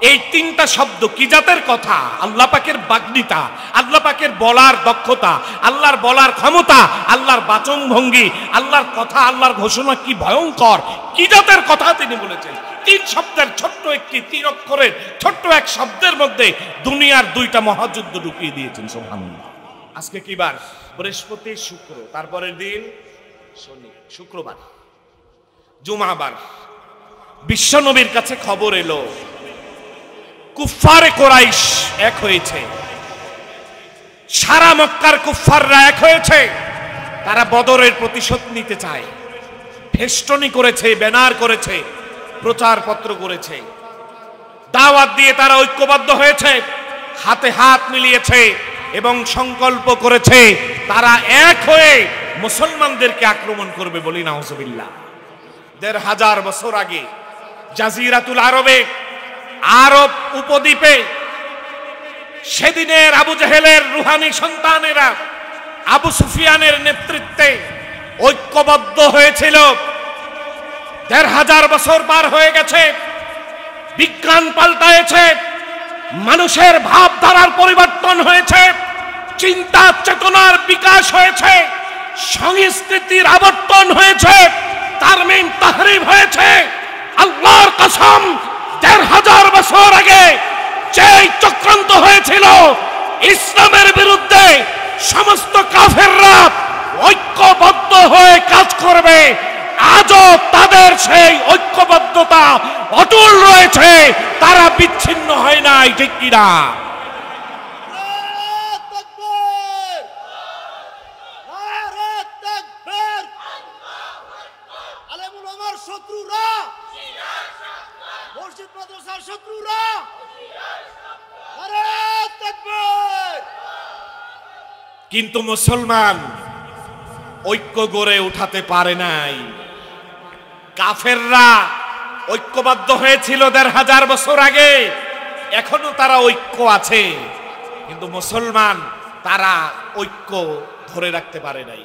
এই 3টা শব্দ কি জাতের কথা? আল্লাহ পাকের বাগ্মিতা, আল্লাহ পাকের বলার দক্ষতা, আল্লাহর বলার ক্ষমতা, আল্লাহর বাচন ভঙ্গি, আল্লাহর কথা, আল্লাহর ঘোষণা কি ভয়ঙ্কর, কি জাতের কথা তিনি বলেছেন। 3 শব্দের ছোট্ট একটি 3 অক্ষরের ছোট্ট এক শব্দের মধ্যে দুনিয়ার 2টা মহাযুদ্ধ ঢুকিয়ে দিয়েছেন, সুবহানাল্লাহ। আজকে কি বার? বৃহস্পতি, শুক্র, তারপরের দিন শনি, শুক্রবার, জুমাবার। বিশ্বনবীর কাছে খবর এলো কুফফারে কুরাইশ এক হয়েছে, সারা মক্কার কুফফাররা এক হয়েছে, তারা বদরের প্রতিশোধ নিতে চায়। ফেস্টনি করেছে, ব্যানার করেছে, প্রচারপত্র করেছে, দাওয়াত দিয়ে তারা ঐক্যবদ্ধ হয়েছে, হাতে হাত মিলিয়েছে এবং সংকল্প করেছে তারা এক হয়ে মুসলমানদেরকে আক্রমণ করবে। বলি নাউজুবিল্লাহ। 1500 বছর আগে জাজিরাতুল আরবে, আরব উপদ্বীপে সেদিনের আবু জেহেলের রুহানি সন্তানেরা আবু সুফিয়ানের নেতৃত্বে ঐক্যবদ্ধ হয়েছিল। 1500 বছর পার হয়ে গেছে, বিজ্ঞান পাল্টায়েছে, মানুষের ভাবধারার পরিবর্তন হয়েছে, চিন্তা চেতনার বিকাশ হয়েছে, সংস্কৃতির আবর্তন হয়েছে, তারমিম তাহরিম হয়েছে। আল্লাহর কসম, 1500 বছর আগে যে চক্রান্ত হয়েছিল ইসলামের বিরুদ্ধে, সমস্ত কাফেররা ঐক্যবদ্ধ হয়ে কাজ করবে, আজও তাদের সেই ঐক্যবদ্ধতা অটল রয়েছে, তারা বিচ্ছিন্ন হয় নাই, ঠিক কিনা? শত্রুরা, মসজিদ মাদ্রাসার শত্রুরা, কিন্তু মুসলমান ঐক্য গড়ে উঠাতে পারে নাই। কাফেররা ঐক্যবদ্ধ হয়েছিল 1500 বছর আগে, এখনো তারা ঐক্য আছে, কিন্তু মুসলমান তারা ঐক্য ধরে রাখতে পারে নাই।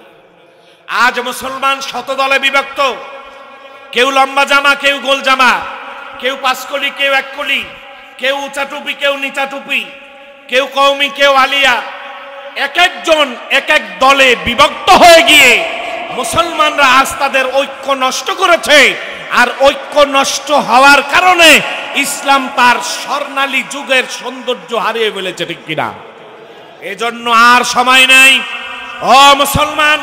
আজ মুসলমান শত দলে বিভক্ত, কেউ লম্বা জামা, কেউ গোল জামা, কেউ পাঁচকলি, কেউ এক কলি, কেউ উঁচা টুপি, কেউ নিচা টুপি, কেউ কওমি, কেউ আলিয়া, এক একজন এক এক দলে বিভক্ত হয়ে গিয়ে মুসলমানরা আজ তাদের ঐক্য নষ্ট করেছে। আর ঐক্য নষ্ট হওয়ার কারণে ইসলাম তার স্বর্ণালী যুগের সৌন্দর্য হারিয়ে ফেলেছে, ঠিক কিনা? এজন্য আর সময় নাই। ও মুসলমান,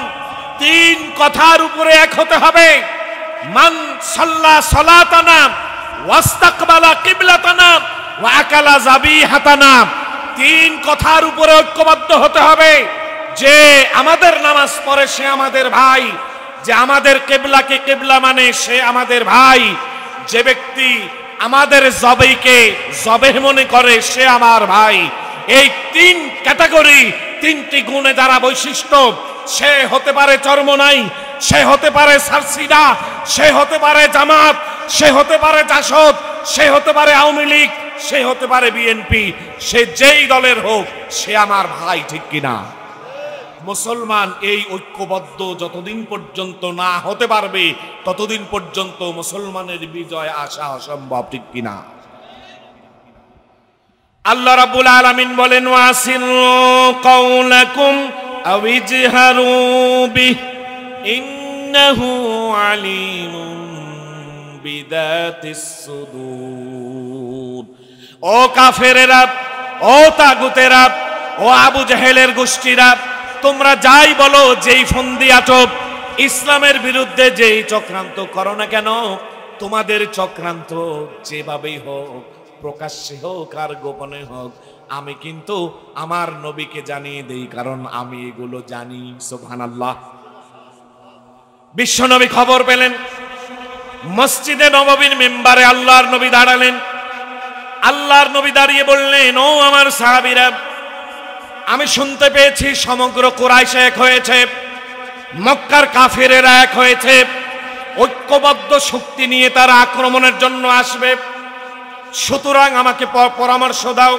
তিন কথার উপরে এক হতে হবে। মান সাল্লা সালাতানা ওয়াস্তাকবালা কিবলাতানা ওয়া আকালা যাবিহাতানা। তিন কথার উপরে ঐক্যবদ্ধ হতে হবে। যে আমাদের নামাজ পড়ে সে আমাদের ভাই, যে আমাদের কিবলাকে কিবলা মানে সে আমাদের ভাই, যে ব্যক্তি আমাদের জবেইকে জবেহ মনে করে সে আমার ভাই। এই তিন ক্যাটাগরি, তিনটি গুণে যারা বৈশিষ্ট্য, সে হতে পারে চরমনাই, সে হতে পারে সারসিনা, সে হতে পারে জামাত, সে হতে পারে জাসদ, সে হতে পারে আওয়ামী লীগ, সে হতে পারে বিএনপি, সে যেই দলের হোক সে আমার ভাই, ঠিক কিনা? মুসলমান এই ঐক্যবদ্ধ যতদিন পর্যন্ত না হতে পারবে ততদিন পর্যন্ত মুসলমানের বিজয় আসা অসম্ভব, ঠিক কিনা? আল্লাহ রাব্বুল আলামিন বলেন, ওয়াসিরু কাওলাকুম আও ইজহারু বিহি ইন্নাহু আলিমুন বিদাতিস সুদূর। ও কাফেরেরা, ও তাগুতেরা, ও আবু জাহেলের গোষ্ঠীরা, তোমরা যাই বলো, যেই ফন্দি আটক ইসলামের বিরুদ্ধে যেই চক্রান্ত করো না কেন, তোমাদের চক্রান্ত যেভাবেই হোক, প্রকাশ্যে হোক আর গোপনে হোক, আমি কিন্তু আমার নবীকে জানিয়ে দেই, কারণ আমি এগুলো জানি। সুবহানাল্লাহ। বিশ্বনবী খবর পেলেন, মসজিদে নববীর মেম্বারে আল্লাহর নবী দাঁড়ালেন। আল্লাহর নবী দাঁড়িয়ে বললেন, ও আমার সাহাবীরা, আমি শুনতে পেয়েছি সমগ্র কুরাইশ এক হয়েছে, মক্কার কাফিরেরা এক হয়েছে, ঐক্যবদ্ধ শক্তি নিয়ে তারা আক্রমণের জন্য আসবে। সুতরাং আমাকে পরামর্শ দাও,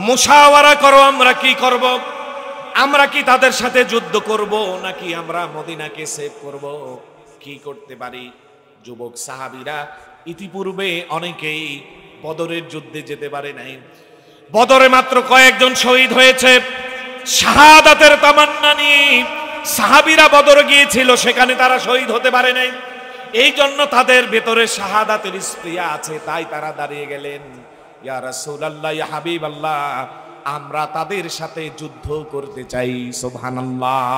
মুশাওয়ারা করো, আমরা কি করব? আমরা কি তাদের সাথে যুদ্ধ করব, নাকি আমরা মদিনাকে সেভ করব? কি করতে পারি? যুবক সাহাবীরা ইতিপূর্বে অনেকেই বদরের যুদ্ধে যেতে পারে নাই। বদরে মাত্র কয়েকজন শহীদ হয়েছে। শাহাদাতের তামান্না নিয়ে সাহাবীরা বদরে গিয়েছিল, সেখানে তারা শহীদ হতে পারে নাই। এই জন্য তাদের ভেতরে শাহাদাতের স্পৃহা আছে, তাই তারা দাঁড়িয়ে গেলেন, ইয়া রাসূলুল্লাহ, ইয়া হাবিবাল্লাহ, আমরা তাদের সাথে যুদ্ধ করতে চাই। সুবহানাল্লাহ।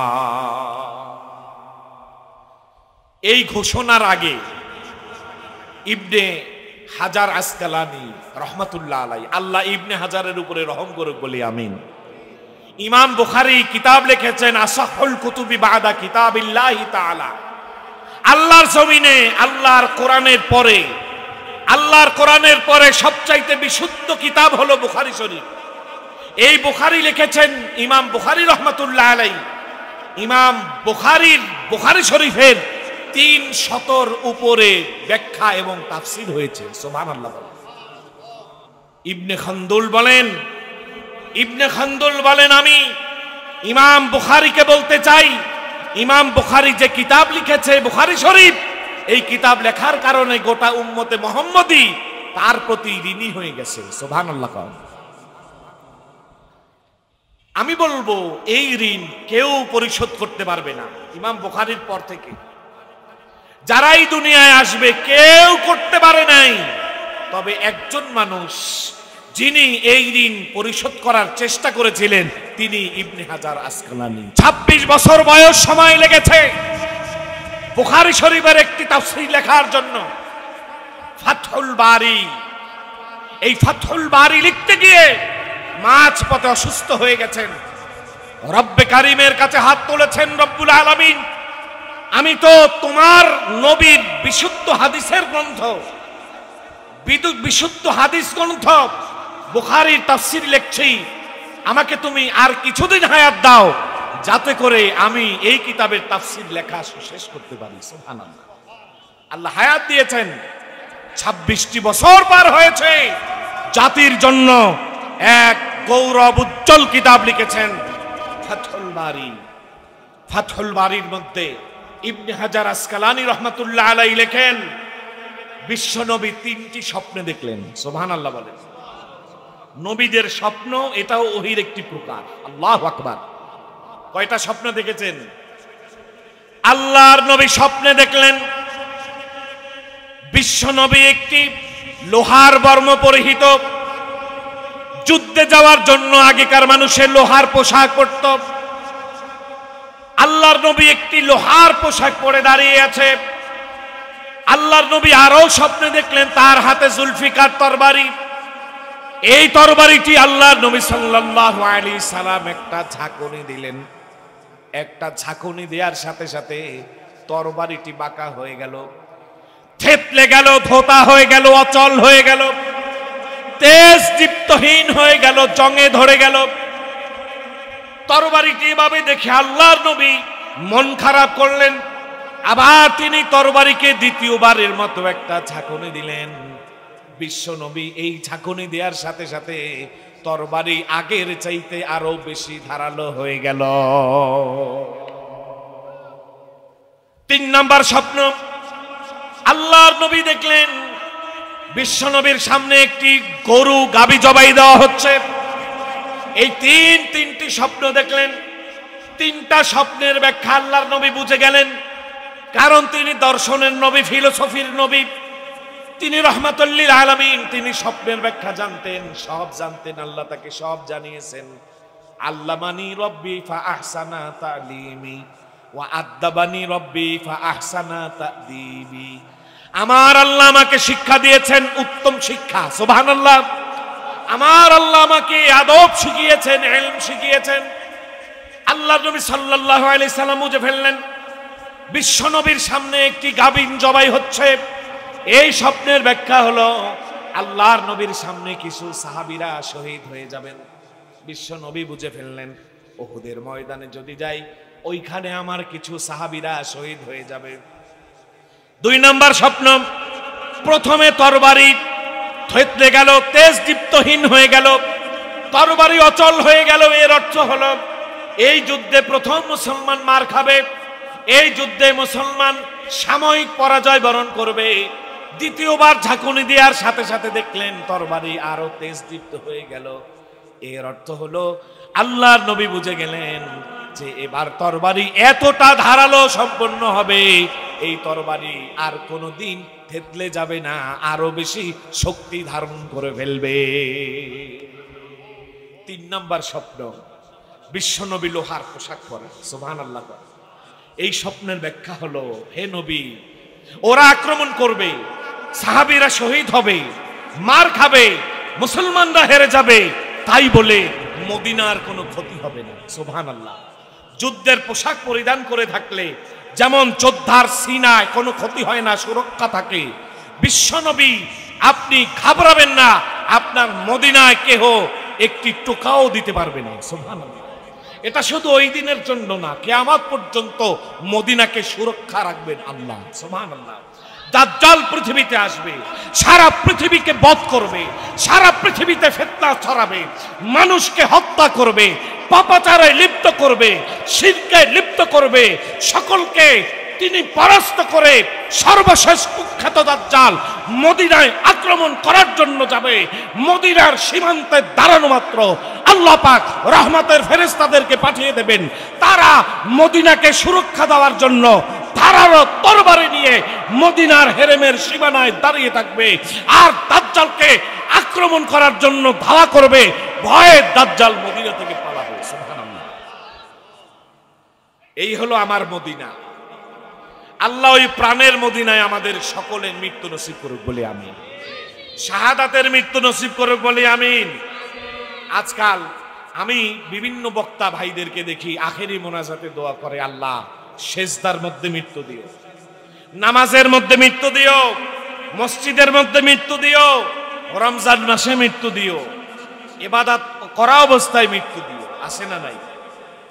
এই ঘোষণার আগে ইবনে হাজার আসকালানি রহমাতুল্লাহ আলাইহি, আল্লাহ ইবনে হাজারের উপরে রহম করুক বলি আমিন, ইমাম বুখারী কিতাব লিখেছেন আসাহুল কুতুবি বাদা কিতাবিল্লাহি তাআলা। আল্লাহর জমিনে আল্লাহর কোরআনের পরে সবচাইতে বিশুদ্ধ কিতাব হলো বুখারী শরীফ। এই বুখারী লিখেছেন ইমাম বুখারী রহমাতুল্লাহ আলাইহি। ইমাম বুখারী শরীফের 300 উপরে ব্যাখ্যা এবং তাফসীর হয়েছে। সুবহানাল্লাহ। ইবনে খালদুন বলেন আমি ইমাম বুখারীকে বলতে চাই, ইমাম বুখারী যে কিতাব লিখেছে বুখারী শরীফ, এই কিতাব লেখার কারণে গোটা উম্মতে মুহাম্মদী তার প্রতি ঋণী হয়ে গেছে। সুবহানাল্লাহ। আমি বলবো এই ঋণ কেউ পরিশোধ করতে পারবে না ইমাম বুখারীর পর থেকে যারাই দুনিয়ায় আসবে, কেউ করতে পারে নাই। তবে একজন মানুষ যিনি এই ঋণ পরিশোধ করার চেষ্টা করেছিলেন, তিনি ইবনে হাজার আসকালানি। 26 বছর বয়স সময় লেগেছে বুখারী শরীফের একটি তাফসীর লেখার জন্য। ফাতহুল বারী, এই ফাতহুল বারী লিখতে গিয়ে মাঝ পথে অসুস্থ হয়ে গেছেন। রব্বে কারিমের কাছে হাত তুলেছেন, রব্বুল আলামিন, আমি তো তোমার নবীর বিশুদ্ধ হাদিসের গ্রন্থ, বিশুদ্ধ হাদিস গ্রন্থ বুখারীর তাফসীর লিখছি, আমাকে তুমি আর কিছুদিন হায়াত দাও, যাতে করে আমি এই কিতাবের তাফসীর লেখা শেষ করতে পারি। সুবহানাল্লাহ। আল্লাহ হায়াত দিয়েছেন, 26টি বছর পার হয়েছে, জাতির জন্য এক গৌরব উজ্জ্বল কিতাব লিখেছেন ফাতহুল বারী। ফাতহুল বারীর মধ্যে ইবনে হাজার আসকালানি রহমাতুল্লাহ আলাইহি লেখেন, বিশ্বনবী 3টি স্বপ্নে দেখলেন। সুবহানাল্লাহ বলেন। নবীদের স্বপ্ন এটাও ওহীর একটি প্রকার। আল্লাহু আকবার। কয়টা স্বপ্ন দেখেছেন? আল্লাহর নবী স্বপ্নে দেখলেন বিশ্বনবী একটি লোহার বর্ম পরিহিত, যুদ্ধে যাওয়ার জন্য আগেকার মানুষের লোহার পোশাক পরত। আল্লাহর নবী একটি লোহার পোশাক পরে দাঁড়িয়ে আছে। আল্লাহর নবী আরো স্বপ্নে দেখলেন তার হাতে জুলফিকার তরবারি। এই তরবারিটি আল্লাহর নবী সাল্লাল্লাহু আলাইহি সাল্লাম একটা ঝাঁকুনি দিলেন। একটা ঝাঁকুনি দেওয়ার সাথে সাথে তরবারিটি বাঁকা হয়ে গেল, থেতলে গেল, ধোতা হয়ে গেল, অচল হয়ে গেল, তেজ দীপ্তহীন হয়ে গেল, জংয়ে ধরে গেল। তরবারিটি এভাবে দেখে আল্লাহর নবী মন খারাপ করলেন। আবার তিনি তরবারিকে দ্বিতীয়বারের মতো একটা ঝাঁকুনি দিলেন। বিশ্ব নবী এই ঝাঁকুনি দেওয়ার সাথে সাথে তরবারি আগের চাইতে আরো বেশি ধারালো হয়ে গেল। 3 নাম্বার স্বপ্ন, আল্লাহর নবী দেখলেন বিশ্ব নবীর সামনে একটি গরু গাভী জবাই দেওয়া হচ্ছে। এই তিনটি স্বপ্ন দেখলেন। 3টা স্বপ্নের ব্যাখ্যা আল্লাহর নবী বুঝে গেলেন, কারণ তিনি দর্শনের নবী, ফিলোসফির নবী, তিনি রহমাতুল লিল আলামিন। তিনি স্বপ্নের ব্যাখ্যা জানতেন, সব জানতেন। আল্লাহ তাকে সব জানিয়েছেন। আল্লামানি রব্বি ফা আহসানা তালিমি ওয়া আদ্দাবানি রব্বি ফা আহসানা তাদিবি। আমার আল্লাহ আমাকে শিক্ষা দিয়েছেন, উত্তম শিক্ষা। সুবহানাল্লাহ। আমার আল্লাহ আমাকে আদব শিখিয়েছেন, ইলম শিখিয়েছেন। আল্লাহর নবী সাল্লাল্লাহু আলাইহি সাল্লাম বুঝে ফেললেন বিশ্ব নবীর সামনে একটি গাভীন জবাই হচ্ছে। এই স্বপ্নের ব্যাখ্যা হলো আল্লাহর নবীর সামনে কিছু সাহাবীরা শহীদ হয়ে যাবেন। বিশ্ব নবী বুঝে ফেললেন উহুদের ময়দানে যদি যাই, ওইখানে আমার কিছু সাহাবীরা শহীদ হয়ে যাবে। 2 নাম্বার স্বপ্ন, প্রথমে তরবারি থেতলে গেল, তেজ দীপ্তহীন হয়ে গেল, তরবারি অচল হয়ে গেল। এর অর্থ হলো এই যুদ্ধে প্রথম মুসলমান মার খাবে, এই যুদ্ধে মুসলমান সাময়িক পরাজয় বরণ করবে। দ্বিতীয়বার ঝাঁকুনি দেওয়ার সাথে সাথে দেখলেন তরবারি আরো তেজদীপ্ত হয়ে গেল। এর অর্থ হলো আল্লাহর নবী বুঝে গেলেন যে এবার তরবারি এতটা ধারালো সম্পন্ন হবে, এই তরবারি আর কোনোদিন থেতলে যাবে না, আরো বেশি শক্তি ধারণ করে ফেলবে। 3 নাম্বার স্বপ্ন, বিশ্বনবী লোহার পোশাক পরে। সুবহানাল্লাহ। এই স্বপ্নের ব্যাখ্যা হলো, হে নবী, ওরা আক্রমণ করবে, সাহাবীরা শহীদ হবে, মার খাবে, মুসলমানরা হেরে যাবে, তাই বলে মদিনার কোনো ক্ষতি হবে না। সুবহানাল্লাহ। যুদ্ধের পোশাক পরিধান করে থাকলে যেমন যোদ্ধার সিনায় কোনো ক্ষতি হয় না, সুরক্ষা থাকে, বিশ্বনবী আপনি ঘাবড়াবেন না, আপনার মদিনায় কেহ একটি টোকাও দিতে পারবে না। সুবহানাল্লাহ। এটা শুধু ওই দিনের জন্য না, কিয়ামত পর্যন্ত মদিনাকে সুরক্ষা রাখবেন আল্লাহ। সুবহানাল্লাহ। দাজ্জাল পৃথিবীতে আসবে, সারা পৃথিবীকে বধ করবে, সারা পৃথিবীতে ফিতনা ছড়াবে, মানুষকে হত্যা করবে, পাপাচারে লিপ্ত করবে, শিরকে লিপ্ত করবে, সকলকে তিনি পরাস্ত করে সর্বশেষ কুখ্যাত দাজ্জাল মদিনায় আক্রমণ করার জন্য যাবে। মদিনার সীমান্তে দাঁড়ানো মাত্র আল্লাহ পাক রহমতের ফেরেশতাদেরকে পাঠিয়ে দেবেন। তারা মদিনাকে সুরক্ষা দেওয়ার জন্য ধারালো তরবারি নিয়ে মদিনার হেরেমের সীমানায় দাঁড়িয়ে থাকবে, আর দাজ্জালকে আক্রমণ করার জন্য ধাওয়া করবে। ভয়ে দাজ্জাল মদিনা থেকে পালাবে। সুবহানাল্লাহ। এই হলো আমার মদিনা। আল্লাহ ওই প্রাণের মদিনায় আমাদের সকলের মৃত্যু নসিব করুক বলে আমিন। শাহাদাতের মৃত্যু নসিব করুক বলে আমিন। আজকাল আমি বিভিন্ন বক্তা ভাইদেরকে দেখি আখেরি মোনাজাতে দোয়া করে, আল্লাহ সেজদার মধ্যে মৃত্যু দিও, নামাজের মধ্যে মৃত্যু দিও, মসজিদের মধ্যে মৃত্যু দিও, রমজান মাসে মৃত্যু দিও, ইবাদত করা অবস্থায় মৃত্যু দিও। আছে না নাই?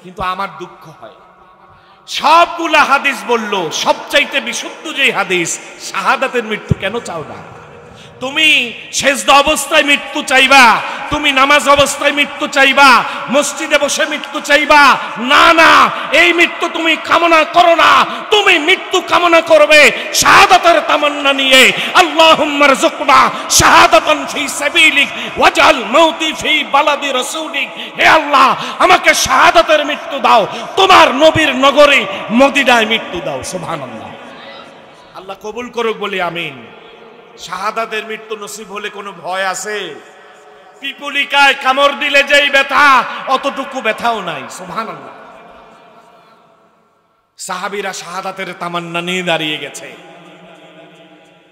কিন্তু আমার দুঃখ হয়, সবগুলা হাদিস বললো, সবচাইতে বিশুদ্ধ যে হাদিস, শাহাদাতের মৃত্যু কেন চাও না? তুমি সেজদা অবস্থায় মৃত্যু চাইবা, তুমি নামাজ অবস্থায় মৃত্যু চাইবা, মসজিদে বসে মৃত্যু চাইবা, না না, এই মৃত্যু তুমি কামনা করো না। তুমি মৃত্যু কামনা করবে শাহাদাতের তামান্না নিয়ে, আল্লাহুম্মা রযুকনা শাহাদাতান ফি সাবিলিক ওয়াজআল মাউতি ফি বালাদি রাসূলিক। হে আল্লাহ, আমাকে শাহাদাতের মৃত্যু দাও, তোমার নবীর নগরী মদিনায় মৃত্যু দাও। সুবহানাল্লাহ। আল্লাহ কবুল করুক বলি আমিন। শাহাদাতের মৃত্যু নসিব হলে কোনো ভয় আছে? পিপুলিকায় কামড় দিলে যেই ব্যথা, অতটুকু ব্যথাও নাই। সুবহানাল্লাহ। সাহাবীরা শাহাদাতের তামান্না নিয়ে দাঁড়িয়ে গেছে।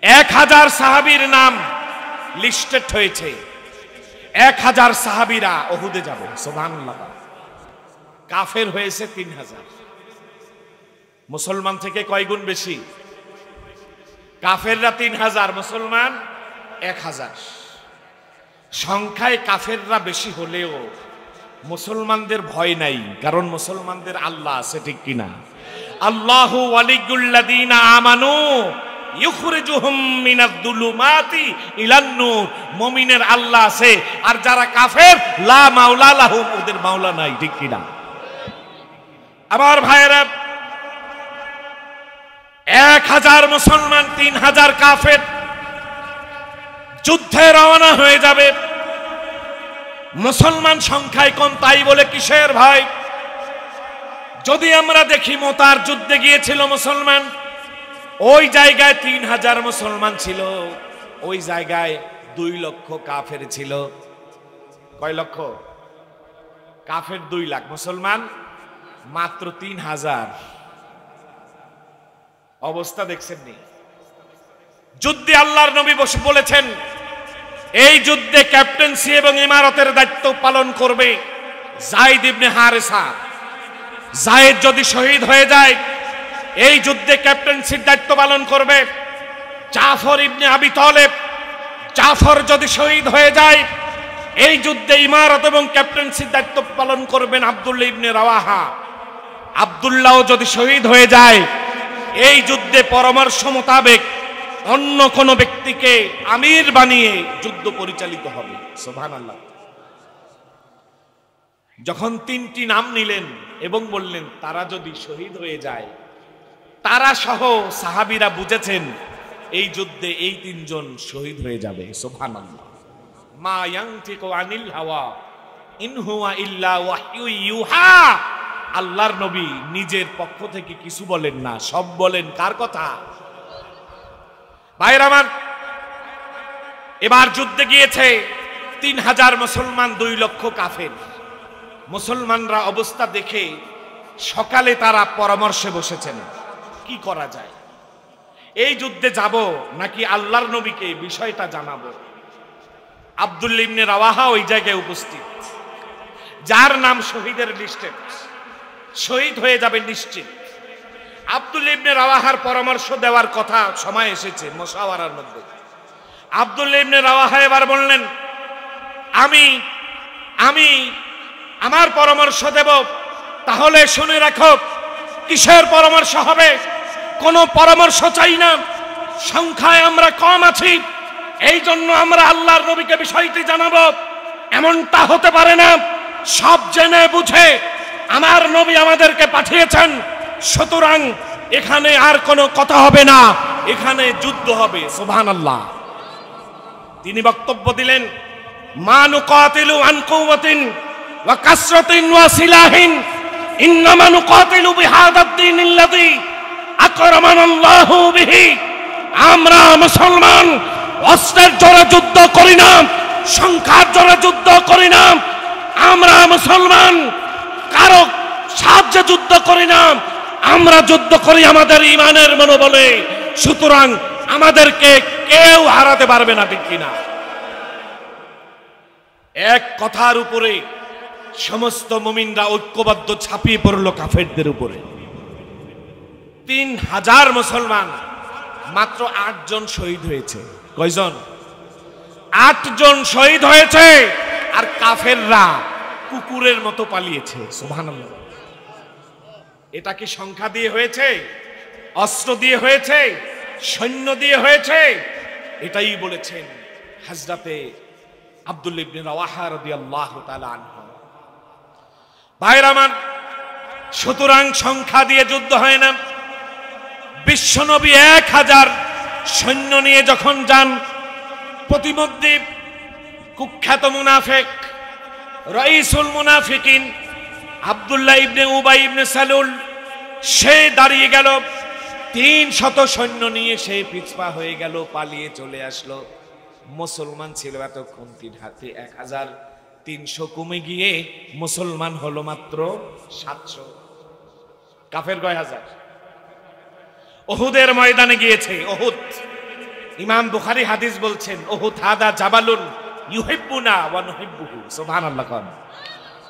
1000 সাহাবীর নাম লিস্টেড হয়েছে। 1000 সাহাবীরা উহুদে যাবে। সুবহানাল্লাহ। কাফের হয়েছে 3000। মুসলমান থেকে কয় গুণ বেশি? কাফেররা 3000, মুসলমান 1000। সংখ্যায় কাফেররা বেশি হলেও মুসলমানদের ভয় নাই, কারণ মুসলমানদের আল্লাহ আছে, ঠিক কিনা? আল্লাহু ওয়ালিয়ুল্লাযীনা আমানু ইখরিজুহুম মিনাদ-দুলুমাতি ইলান-নূর। মুমিনের আল্লাহ আছে, আর যারা কাফের লা মাওলা লাহুম, ওদের মাওলা নাই, ঠিক কিনা? আমার ভাইয়েরা, 1000 মুসলমান, 3000 কাফের যুদ্ধে রওনা হয়ে যাবে। মুসলমান সংখ্যায় কম, তাই বলে কিসের ভয়? যদি আমরা দেখি মুতার যুদ্ধে গিয়েছিল মুসলমান, ওই জায়গায় 3000 মুসলমান ছিল, ওই জায়গায় 2 লক্ষ কাফের ছিল। কয় লক্ষ? কাফের 2 লাখ, মুসলমান মাত্র 3000। অবস্থা দেখছেন নি? যুদ্ধে আল্লাহর নবী বলেছেন, এই যুদ্ধে ক্যাপ্টেন্সি এবং ইমারতের দায়িত্ব পালন করবে যায়েদ ইবনে হারেসা। যায়েদ যদি শহীদ হয়ে যায়, এই যুদ্ধে ক্যাপ্টেন্সির দায়িত্ব পালন করবে জাফর ইবনে আবি তালেব। জাফর যদি শহীদ হয়ে যায়, এই যুদ্ধে ইমারত এবং ক্যাপ্টেন্সির দায়িত্ব পালন করবেন আব্দুল্লাহ ইবনে রাওয়াহা। আব্দুল্লাহ যদি শহীদ হয়ে যায়, এই যুদ্ধে পরামর্শ মোতাবেক অন্য কোন ব্যক্তিকে আমির বানিয়ে যুদ্ধ পরিচালিত হবে। সুবহানাল্লাহ। যখন 3টি নাম নিলেন এবং বললেন তারা যদি শহীদ হয়ে যায়, তারা সহ সাহাবীরা বুঝেছেন এই যুদ্ধে এই 3 জন শহীদ হয়ে যাবে। সুবহানাল্লাহ। মা ইয়ানতিকু আনিল হাওয়া ইন হুয়া ইল্লা ওয়াহয়ু ইউহা। আল্লাহর নবী নিজের পক্ষ থেকে কিছু বলেন না, সব বলেন কার কথা? ভাইরা আমার, এবার যুদ্ধে গিয়েছে 3000 মুসলমান, 2 লক্ষ কাফের। মুসলমানরা অবস্থা দেখে সকালে তারা পরামর্শে বসেছেন, কি করা যায়? এই যুদ্ধে যাব নাকি আল্লাহর নবীকে বিষয়টা জানাবো? আব্দুল্লাহ ইবনে রাওয়াহা ওই জায়গায় উপস্থিত, যার নাম শহীদের লিস্টে, শহীদ হয়ে যাবে নিশ্চিত। আব্দুল্লাহ ইবনে রাওয়াহার পরামর্শ দেওয়ার কথা সময় এসেছে মুশাওয়ারার মধ্যে। আব্দুল্লাহ ইবনে রাওয়াহা এবার বললেন, আমি আমার পরামর্শ দেব। তাহলে শুনে রাখো, কিসের পরামর্শ হবে? কোনো পরামর্শ চাই না, সংখ্যায় আমরা কম আছি, এই জন্য আমরা আল্লাহর নবীকে বিষয়টি জানাবো, এমনটা হতে পারে না। সব জেনে বুঝে আমার নবী আমাদেরকে পাঠিয়েছেন, সুতরাং এখানে আর কোনো কথা হবে না, এখানে যুদ্ধ হবে। সুবহানাল্লাহ। তিনি বক্তব্য দিলেন, মা নুকাতিলু আন কুওয়াতিন ওয়া কাসরাতিন ওয়া সিলাহিন, ইন্নামা নুকাতিলু বিহাদাদ-দীনিল্লাযী আকরামানাল্লাহু বিহি। আমরা মুসলমান অস্ত্রের জোরে যুদ্ধ করি না, সংখ্যার জোরে যুদ্ধ করি না। আমরা মুসলমান কারো সাহায্যে যুদ্ধ করি না, আমরা যুদ্ধ করি আমাদের ঈমানের মনোবলে। সুতরাং আমাদেরকে কেউ হারাতে পারবে না, ঠিক কিনা? এক কথার উপরে সমস্ত মুমিনরা ঐক্যবদ্ধ ছাপিয়ে পড়ল কাফেরদের উপরে। 3000 মুসলমান, মাত্র 8 জন শহীদ হয়েছে। কয়জন? 8 জন শহীদ হয়েছে, আর কাফেররা কুকুরের মতো পালিয়েছে। সুবহানাল্লাহ। এটা কি সংখ্যা দিয়ে হয়েছে? অস্ত্র দিয়ে হয়েছে? সৈন্য দিয়ে হয়েছে? এটাই বলেছেন হযরতে আব্দুল্লাহ ইবনে রাওয়াহা রাদিয়াল্লাহু তাআলা আনহু। ভাইরা আমার, সুতরাং সংখ্যা দিয়ে যুদ্ধ হয় না। বিশ্বনবী 1000 সৈন্য নিয়ে যখন যান, প্রতিমধ্যে কুখ্যাত মুনাফিক রাইসুল মুনাফিকিন আব্দুল্লাহ ইবনে উবাই ইবনে সালুল সে দাঁড়িয়ে গেল। 300 সৈন্য নিয়ে সে পিছপা হয়ে গেল, পালিয়ে চলে আসলো। মুসলমান ছিল এতক্ষণ 1300 কমে গিয়ে মুসলমান হলো মাত্র 700। কাফের কয় হাজার? উহুদের ময়দানে গিয়েছে। উহুদ, ইমাম বুখারী হাদিস বলছেন, উহুদ হাদা জাবালুন ইউহিব্বুনা ওয়া নুহিব্বুহু। সুবহানাল্লাহ।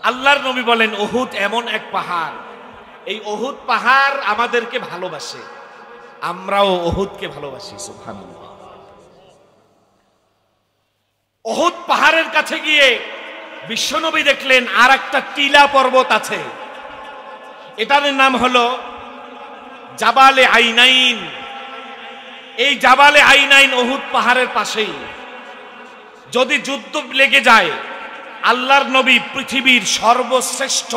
আল্লাহর নবী বলেন, উহুদ এমন এক পাহাড়, এই উহুদ পাহাড় আমাদেরকে ভালোবাসে, আমরাও উহুদকে ভালোবাসি। সুবহানাল্লাহ। উহুদ পাহাড়ের কাছে গিয়ে বিশ্বনবী দেখলেন আর একটা টিলা পর্বত আছে, এটার নাম হলো জাবালে আইনাইন। এই জাবালে আইনাইন উহুদ পাহাড়ের পাশেই। যদি যুদ্ধ লেগে যায়, আল্লাহর নবী পৃথিবীর সর্বশ্রেষ্ঠ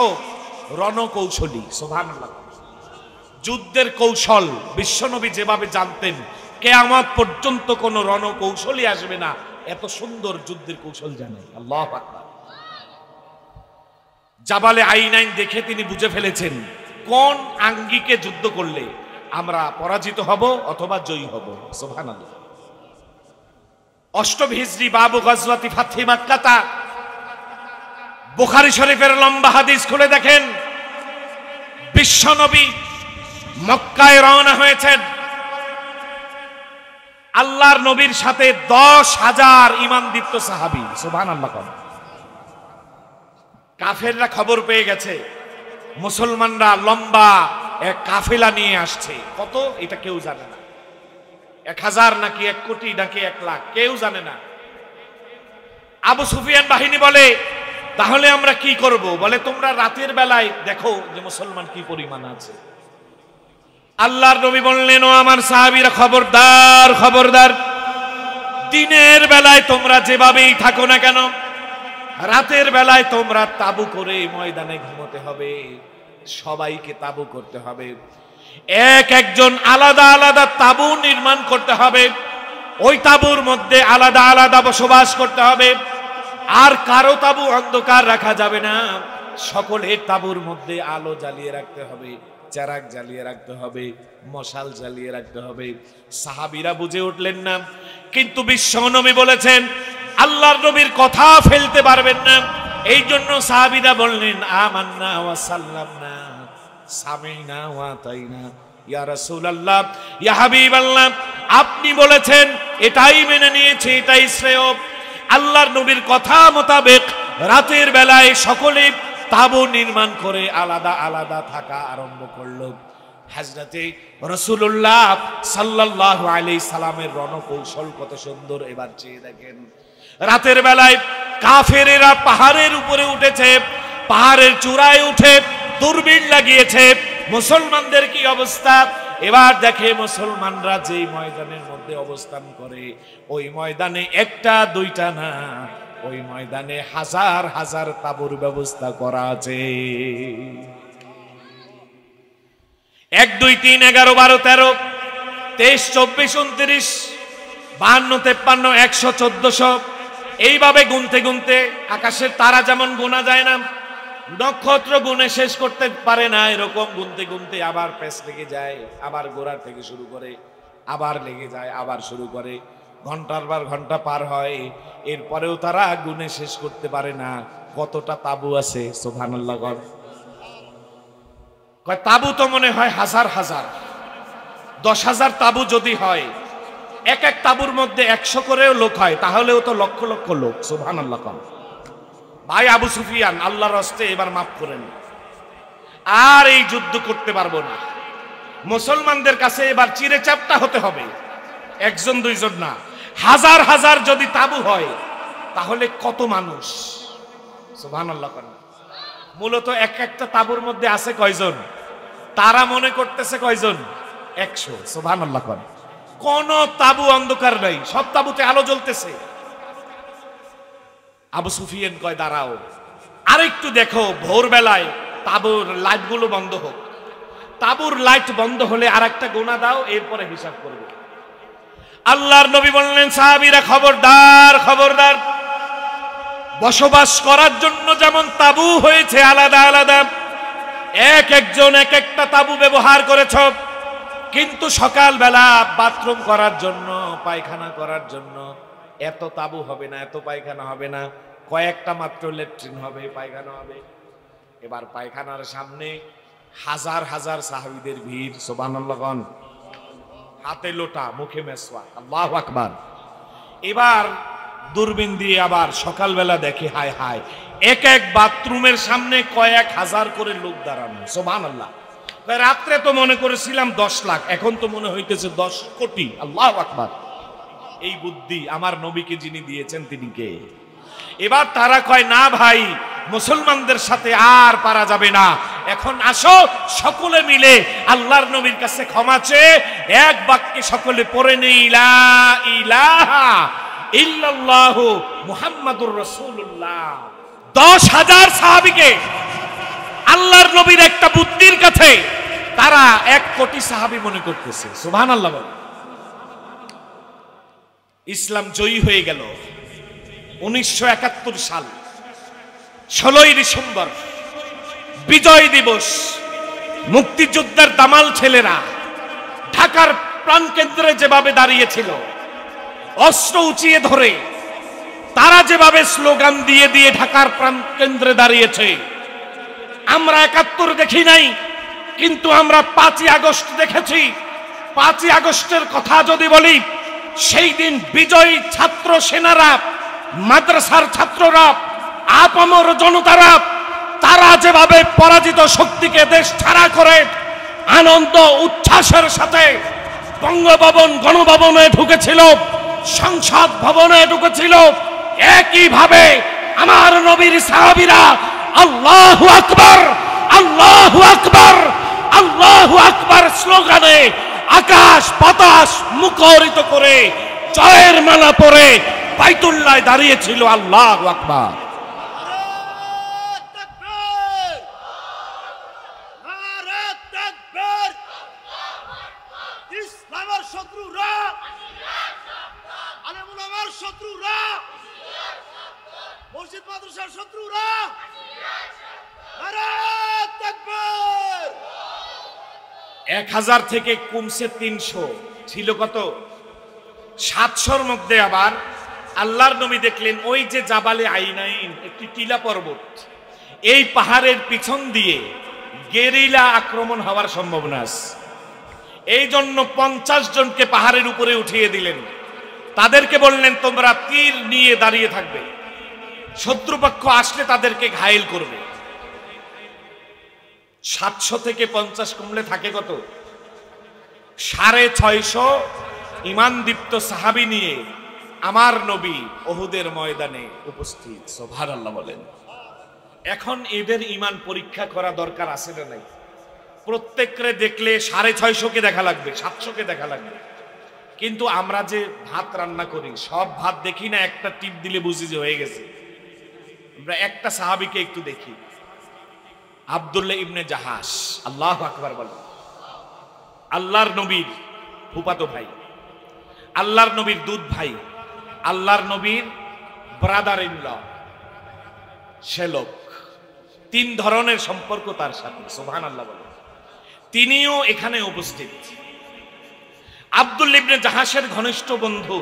রণকৌশলী। সুবহানাল্লাহ। যুদ্ধের কৌশল বিশ্বনবী যেভাবে জানতেন, কিয়ামত পর্যন্ত কোন রণকৌশলী আসবে না এত সুন্দর যুদ্ধের কৌশল জানেন। আল্লাহু আকবার। জাবালে আইনাইন দেখে তিনি বুঝে ফেলেছেন কোন আঙ্গিকে যুদ্ধ করলে আমরা পরাজিত হব অথবা জয়ী হব। সুবহানাল্লাহ। অষ্টম হিজরি বাবু গজওয়াতি ফাতহি মাক্কাতা, বুখারী শরীফের লম্বা হাদিস খুলে দেখেন, বিশ্বনবী মক্কায় রওনা হয়েছেন। আল্লাহর নবীর সাথে 10,000 ঈমানদীপ্ত সাহাবী। সুবহানাল্লাহ। কাফেররা খবর পেয়ে গেছে মুসলমানরা লম্বা এক কাফেলা নিয়ে আসছে। কত এটা কেউ জানে না, 1000 নাকি 1 কোটি নাকি 1 লাখ, কেউ জানে না। আবু সুফিয়ান বাহিনী বলে, তাহলে আমরা কি করব? বলে, তোমরা রাতের বেলায় দেখো যে মুসলমান কি পরিমাণ আছে। আল্লাহর নবী বললেন, ও আমার সাহাবীরা, খবরদার খবরদার, দিনের বেলায় তোমরা যেভাবেই থাকো না কেন, রাতের বেলায় তোমরা তাবু করে ময়দানে ঘুমোতে হবে, সবাইকে তাবু করতে হবে। একজন আলাদা আলাদা তাবু নির্মাণ করতে হবে, ওই তাবুর মধ্যে আলাদা আলাদা বসবাস করতে হবে। আর কারো তাবু অন্ধকার রাখা যাবে না, সকলের তাবুর মধ্যে আলো জ্বালিয়ে রাখতে হবে, চারাক জ্বালিয়ে রাখতে হবে, মশাল জ্বালিয়ে রাখতে হবে। সাহাবীরা বুঝে উঠলেন না, কিন্তু বিশ্বনবী বলেছেন আল্লাহর নবীর কথা ফেলতে পারবেন না। এই জন্য সাহাবীরা বললেন, আমান্না ওয়া সাল্লামনা সামিনা ওয়া আতাইনা ইয়া রাসূলুল্লাহ, ইয়া হাবিবাল্লাহ, আপনি বলেছেন এটাই মেনে নিয়েছি, এটাই শ্রেয়। আল্লাহর নবীর কথা মোতাবেক রাতের বেলায় সকলে তাবু নির্মাণ করে আলাদা আলাদা থাকা আরম্ভ করলো। হযরতে রাসূলুল্লাহ সাল্লাল্লাহু আলাইহি সাল্লামের রণকৌশল কত সুন্দর এবার চেয়ে দেখেন। রাতের বেলায় কাফেরেরা পাহাড়ের উপরে উঠেছে, পাহাড়ের চূড়ায় উঠে দূরবীন লাগিয়েছে মুসলমানদের কি অবস্থা। এবার দেখে মুসলমানরা যেই ময়দানের মধ্যে অবস্থান করে, ওই ময়দানে একটা দুইটা না, ওই ময়দানে হাজার হাজার তাঁবুর ব্যবস্থা করা আছে। 1 2 3 11 12 13 23 24 29 52 53 100 1400 এইভাবে গুনতে গুনতে আকাশের তারা যেমন গোনা যায় না, নক্ষত্র গুনে শেষ করতে পারে না, এরকম গুনতে গুনতে আবার পেছ লেগে যায়, আবার গোড়ার থেকে শুরু করে, আবার লেগে যায়, আবার শুরু করে, ঘন্টার পর ঘন্টা পার হয়, এরপরেও তারা গুনে শেষ করতে পারে না কতটা তাবু আছে। সুবহানাল্লাহ। কয় তাবু তো মনে হয় হাজার হাজার, 10,000 তাবু যদি হয়, এক এক তাবুর মধ্যে 100 করেও লোক হয়, তাহলেও তো লক্ষ লক্ষ লোক। সুবহানাল্লাহ। ভাই আবু সুফিয়ান, আল্লাহর হস্তে এবার মাফ করেন, আর এই যুদ্ধ করতে পারবো না। মুসলমানদের কাছে এবার চিরে চাপটা হতে হবে, একজন দুইজন না, হাজার হাজার যদি তাবু হয় তাহলে কত মানুষ। সুবহানাল্লাহ। মূলত এক একটা তাবুর মধ্যে আছে কয়জন? তারা মনে করতেছে কয়জন? 100। সুবহানাল্লাহ। কোন তাবু অন্ধকার নাই, সব তাবুতে আলো জ্বলতেছে। আবু সুফিয়ান কয় দাঁড়াও, আরেকটু দেখো, ভোরবেলায় তাঁবুর লাইটগুলো বন্ধ হোক, তাঁবুর লাইট বন্ধ হলে আরেকটা গোনা দাও, এরপরে হিসাব করবো। আল্লাহর নবী বললেন, সাহাবীরা খবরদার খবরদার, বসবাস করার জন্য যেমন তাঁবু হয়েছে আলাদা আলাদা, এক একজন এক একটা তাঁবু ব্যবহার করেছ, কিন্তু সকালবেলা বাথরুম করার জন্য, পায়খানা করার জন্য এত তাঁবু হবে না, এত পায়খানা হবে না, কয়েকটা মাত্র ল্যাট্রিন হবে, পায়খানা হবে। এবার পায়খানার সামনে হাজার হাজার সাহাবীদের ভিড়, সুবহানাল্লাহ, হাতে লোটা, মুখে মেসওয়াক, আল্লাহু আকবার। এবার দূরবীন দিয়ে আবার সকালবেলা দেখে, হায় হায়, এক এক বাথরুমের সামনে কয়েক হাজার করে লোক দাঁড়ানো, সুবহানাল্লাহ। রাত্রে তো মনে করেছিলাম 10 লাখ, এখন তো মনে হইতেছে 10 কোটি, আল্লাহু আকবার। এই বুদ্ধি আমার নবীকে যিনি দিয়েছেন তিনি কে? এবার তারা কয়, না ভাই, মুসলমানদের সাথে আর পারা যাবে না, এখন আসো সকলে মিলে আল্লাহর নবীর কাছে ক্ষমা চেয়ে এক বাক্যে সকলে পড়ে নেই, লা ইলাহা ইল্লাল্লাহু মুহাম্মাদুর রাসূলুল্লাহ। 10,000 সাহাবীকে আল্লাহর নবীর একটা বুদ্ধির কাছে তারা 1 কোটি সাহাবী মনে করতেছে, সুবহানাল্লাহ। ইসলাম জয়ী হয়ে গেল। 1971 সাল 16ই ডিসেম্বর, বিজয় দিবস। মুক্তিযোদ্ধার দামাল ছেলেরা ঢাকার প্রাণকেন্দ্রে যেভাবে দাঁড়িয়েছিল, অস্ত্র উঁচিয়ে ধরে, তারা যেভাবে স্লোগান দিয়ে দিয়ে ঢাকার প্রাণকেন্দ্রে দাঁড়িয়েছে, আমরা 71 দেখি নাই, কিন্তু আমরা 5ই আগস্ট দেখেছি। 5ই আগস্টের কথা যদি বলি, সেই দিন বিজয়ী ছাত্র সেনারা, মাদ্রাসার ছাত্ররা, আপামর জনতারা, তারা যেভাবে পরাজিত শক্তিকে দেশ ছাড়া করে আনন্দ উচ্ছ্বাসের সাথে বঙ্গভবন, গণভবনে ঢুকেছিল, সংসদ ভবনে ঢুকেছিল, একইভাবে আমার নবীর সাহাবীরা আল্লাহু আকবার, আল্লাহু আকবার, আল্লাহু আকবার স্লোগানে আকাশ বাতাস মুখরিত করে জয়ের মালা পরে বাইতুল্লাহ দাঁড়িয়েছিল। আল্লাহু আকবার। ইসলামের শত্রুরা, আলেমুল আমার শত্রুরা, মসজিদ মাদ্রাসার শত্রুরা, নারে তাকবীর। 1000 থেকে কমছে 300, ছিল কত? 700-র মধ্যে আবার আল্লাহর নবী দেখলেন ওই যে জাবালে আইনাইন, একটি টিলা পর্বত, এই পাহাড়ের পিছন দিয়ে গেরিলা আক্রমণ হওয়ার সম্ভাবনা আছে। এই জন্য 50 জনকে পাহাড়ের উপরে উঠিয়ে দিলেন। তাদেরকে বললেন, তোমরা তীর নিয়ে দাঁড়িয়ে থাকবে, শত্রুপক্ষ আসলে তাদেরকে ঘায়েল করবে। 700 থেকে 50 কমলে থাকে কত? 650 ঈমানদীপ্ত সাহাবী নিয়ে আমার নবী উহুদের ময়দানে উপস্থিত, সুবহানাল্লাহ বলেন। এখন এদের ঈমান পরীক্ষা করা দরকার আছে না নাই? প্রত্যেকরে দেখলে 650কে দেখা লাগবে, 700কে দেখা লাগবে। কিন্তু আমরা যে ভাত রান্না করি, সব ভাত দেখি না, একটা টিপ দিলে বুঝি যে হয়ে গেছে। আমরা একটা সাহাবীকে একটু দেখি, আব্দুল্লাহ ইবনে জাহাশ, আল্লাহু আকবার বলেন। আল্লাহর নবীর ফুফাতো ভাই, আল্লাহর নবীর দুধ ভাই, আল্লাহর নবীর ব্রাদার ইন ল, সে লোক। 3 ধরনের সম্পর্ক তার সাথে, সুবহানাল্লাহ বলেন। তিনিও এখানে উপস্থিত। আব্দুল্লাহ ইবনে জাহাশের ঘনিষ্ঠ বন্ধু,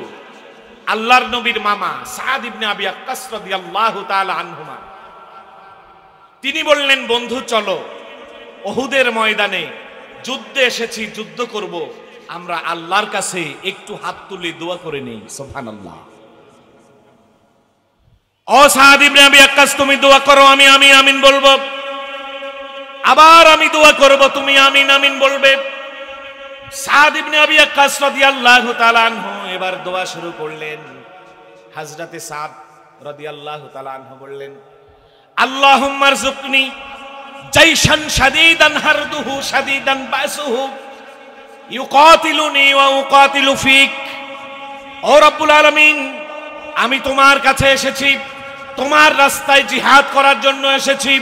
আল্লাহর নবীর মামা সাদ ইবনে আবি ওয়াক্কাস রাদিয়াল্লাহু তাআলা আনহুমা, তিনি বললেন, বন্ধু চলো, উহুদের ময়দানে যুদ্ধে এসেছি, যুদ্ধ করব, আমরা আল্লাহর কাছে একটু হাত তুলে দোয়া করে নেই। সুবহানাল্লাহ। ও সাদ ইবনে আবি ওয়াক্কাস, তুমি দোয়া করো, আমি আমিন আমিন বলবো। আবার আমি দোয়া করব, তুমি আমিন আমিন বলবে। সাদ ইবনে আবি ওয়াক্কাস রাদিয়াল্লাহু তাআলা আনহু এবার দোয়া শুরু করলেন। হযরতে সাদ রাদিয়াল্লাহু তাআলা আনহু বললেন, আল্লাহুম্মা রযুকনি জাইশান শাদীদান হারদুহু শাদীদান বাসুহু ইউকাতিলুনি ওয়া উকাতিলু ফিক। ও রব্বুল আলামিন, আমি তোমার কাছে এসেছি, তোমার রাস্তায় জিহাদ করার জন্য এসেছি,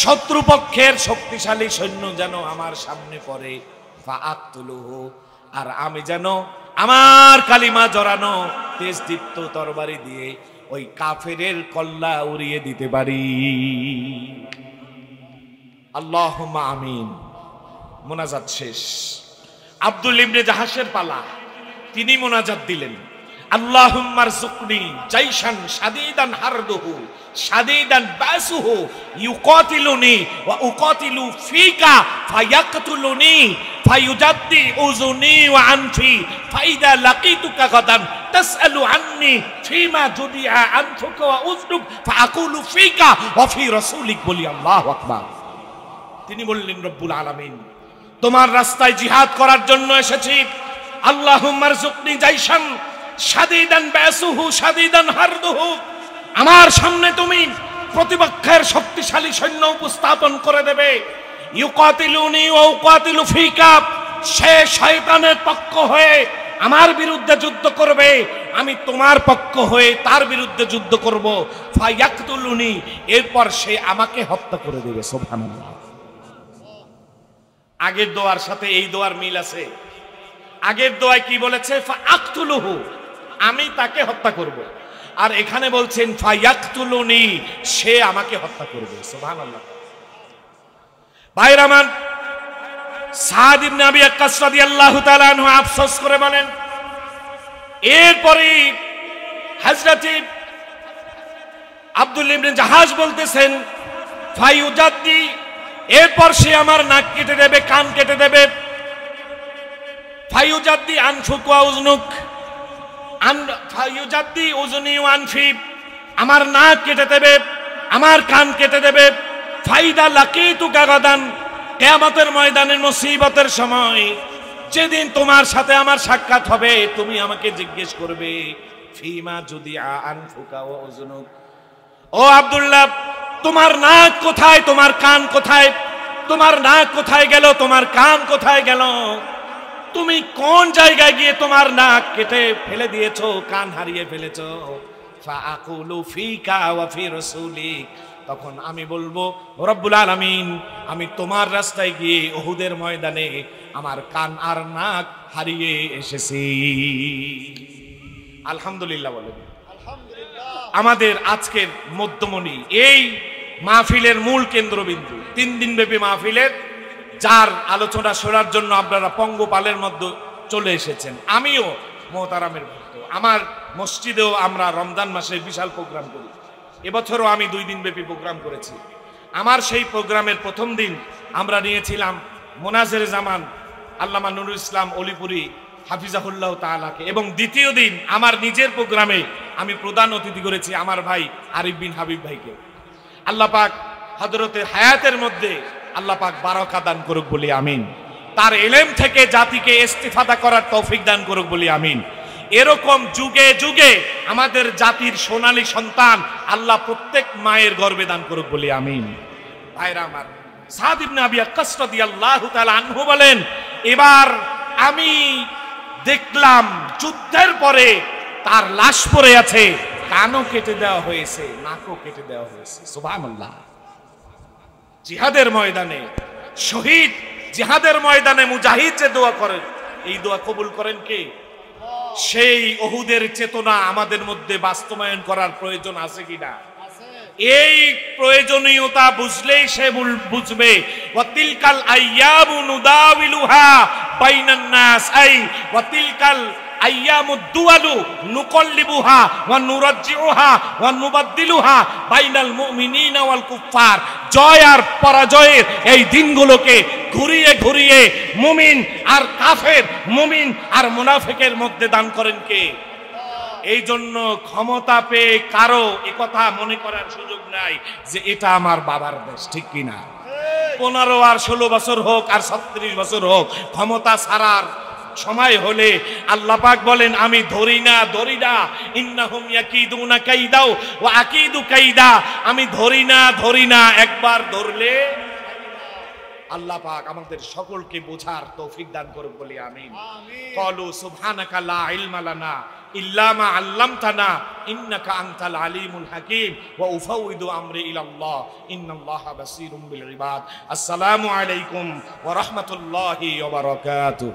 শত্রুপক্ষের শক্তিশালী সৈন্য যেন আমার সামনে পড়ে, ফাআকতুলুহু, আর আমি যেন আমার কালিমা জড়ানো তেজদীপ্ত তরবারি দিয়ে ওই কাফেরের কল্লা উড়িয়ে দিতে পারি। আল্লাহুম্মা আমিন। মোনাজাত শেষ। আব্দুল ইবনে জাহাশের পালা, তিনি মোনাজাত দিলেন, আল্লাহুম্মা রযুকনি জাইশান শাদীদান হারদুহু শাদীদান বাসুহু ইউকাতিলুনি ওয়া উকাতিলু ফিকা ফায়াকতুলুনি ফায়ুজাদ্দি উযুনি ওয়া আনফি ফাইদা লাকিতুকা গাদান তাসআলু আন্নি ফিমা জুদিআ আনফুকা ওয়া উযনুক ফাআকুলু ফিকা ওয়া ফি রাসূলিক, বলি আল্লাহু আকবার। তিনি বললেন, রব্বুল আলামিন, তোমার রাস্তায় জিহাদ করার জন্য এসেছি, আল্লাহুম্মা রযুকনি জাইশান শাদীদান বাসুহু শাদীদান হারদুহু, আমার সামনে তুমি প্রতিপক্ষের শক্তিশালী সৈন্য উপস্থাপন করে দেবে, ইউকাতিলুনি ওয়া উকাতিলু ফিকা, সে শয়তানের পক্ষ হয়ে আমার বিরুদ্ধে যুদ্ধ করবে, আমি তোমার পক্ষ হয়ে তার বিরুদ্ধে যুদ্ধ করব, ফায়াকতুলুনি, এরপর সে আমাকে হত্যা করে দেবে। সুবহানাল্লাহ। আগের দোয়ার সাথে এই দোয়ার মিল আছে। আগের দোয়ায় কি বলেছে? ফাআকতুলুহু, আমি তাকে হত্যা করব, আর এখানে বলছেন ফায়াকতুলুনি, সে আমাকে হত্যা করবে। সুবহানাল্লাহ। ভাইরা আমার, সাদ ইবনে আবি ওয়াক্কাস রাদিয়াল্লাহু তাআলা আনহু আফসোস করে বলেন, এরপরে হযরত আব্দুল ইবনে জাহাজ বলতেছেন, ফায়ুজাদ্দি, এরপর সে আমার নাক কেটে দেবে, কান কেটে দেবে, ফায়ুজাদ্দি আনফুক ওয়া উযনুক, ফায়ুজাদ্দি উযুনি ওয়া আনফি, আমার নাক কেটে দেবে, আমার কান কেটে দেবে, ফাইদা লাকিতুকা গাদান, কিয়ামতের ময়দানের মুসিবতের সময়, যেদিন তোমার সাথে আমার সাক্ষাৎ হবে, তুমি আমাকে জিজ্ঞেস করবে, ফিমা জুদিআ আনফুকা ওয়া উযনুক, ও আব্দুল্লাহ, তোমার নাক কোথায়, তোমার কান কোথায়, তোমার নাক কোথায় গেল, তোমার কান কোথায় গেল, তুমি কোন জায়গায় গিয়ে তোমার নাক কেটে ফেলে দিয়েছো, কান হারিয়ে ফেলেছো। ফাআকুলু ফিকা ওয়া ফি রাসূলিক, তখন আমি বলবো, রব্বুল আলামিন, আমি তোমার রাস্তায় গিয়ে উহুদের ময়দানে আমার কান আর নাক হারিয়ে এসেছি। আলহামদুলিল্লাহ বলেন। আমাদের আজকের মধ্যমণি, এই মাহফিলের মূল কেন্দ্রবিন্দু, 3 দিন ব্যাপী মাহফিলের, যার আলোচনা শোনার জন্য আপনারা পঙ্গপালের মধ্যে চলে এসেছেন। আমিও মোহতারামের ভক্ত, আমার মসজিদেও আমরা রমজান মাসে বিশাল প্রোগ্রাম করি। এবছরও আমি 2 দিন ব্যাপী প্রোগ্রাম করেছি। আমার সেই প্রোগ্রামের প্রথম দিন আমরা নিয়েছিলাম মোনাজের জামান আল্লামা নুরুল ইসলাম অলিপুরি হাফিজাহুল্লাহ তাআলাকে, এবং দ্বিতীয় দিন আমার নিজের প্রোগ্রামে আমি প্রধান অতিথি করেছি আমার ভাই আরিফ বিন হাবিব ভাইকে। আল্লাহ পাক হযরতে হায়াতের মধ্যে আল্লাহ পাক বারাকা দান করুক বলি আমিন। তার ইলম থেকে জাতিকে ইস্তিফাদা করার তৌফিক দান করুক বলি আমিন। এরকম যুগে যুগে আমাদের জাতির সোনালী সন্তান আল্লাহ প্রত্যেক মায়ের গর্ভে দান করুক বলি আমিন। ভাইরা আমার, সাদ ইবনে আবি ওয়াক্কাস রাদিয়াল্লাহু তাআলা আনহু বলেন, এবার আমি দেখলাম যুদ্ধের পরে তার লাশ পড়ে আছে, কানও কেটে দেওয়া হয়েছে, নাকও কেটে দেওয়া হয়েছে। সুবহানাল্লাহ। জিহাদের ময়দানে শহীদ, জিহাদের ময়দানে মুজাহিদ যে দোয়া করেন, এই দোয়া কবুল করেন কে? সেই উহুদের চেতনা আমাদের মধ্যে বাস্তবায়ন করার প্রয়োজন আছে কিনা? এই প্রয়োজনীয়তা বুঝলেই সে বুঝবে, ওয়াতিলকাল আইয়ামু নুদাবিলুহা বাইনান নাস, আই ওয়াতিলকাল আইয়ামুদ দুয়ালু নুকল্লিবুহা ওয়া নুরাজ্জিউহা ওয়া নুবাদদিলুহা বাইনাল মুমিনিনা ওয়াল কুফফার। জয় আর পরাজয়ের এই দিনগুলোকে ঘুরিয়ে ঘুরিয়ে মুমিন আর কাফের, মুমিন আর মুনাফিকের মধ্যে দান করেন কে? এই জন্য ক্ষমতা পেয়ে কারো একথা মনে করার সুযোগ নাই যে এটা আমার বাবার দেশ, ঠিক কিনা? 15 আর 16 বছর হোক আর 36 বছর হোক, ক্ষমতা ছাড়ার সময় হলে আল্লাহ পাক বলেন, আমি ধরি না ইন্নাহুম ইয়াকিদুনা কাইদাও ওয়া আকিদু কাইদা, আমি ধরি না, একবার ধরলে আল্লাহ পাক আমাদের সকলকে বোঝার তৌফিক দান করুক বলি আমিন। আমিন। ক্বালু সুবহানাকা লা ইলমা লানা ইল্লা মা আল্লামতানা ইন্নাকা আনতাল আলিমুল হাকীম ওয়া উফাউযু আমরি ইলাল্লাহ ইন্নাল্লাহা বাসীরুম বিল ইবাদ। আসসালামু আলাইকুম ওয়া রাহমাতুল্লাহি ওয়া বারাকাতুহু।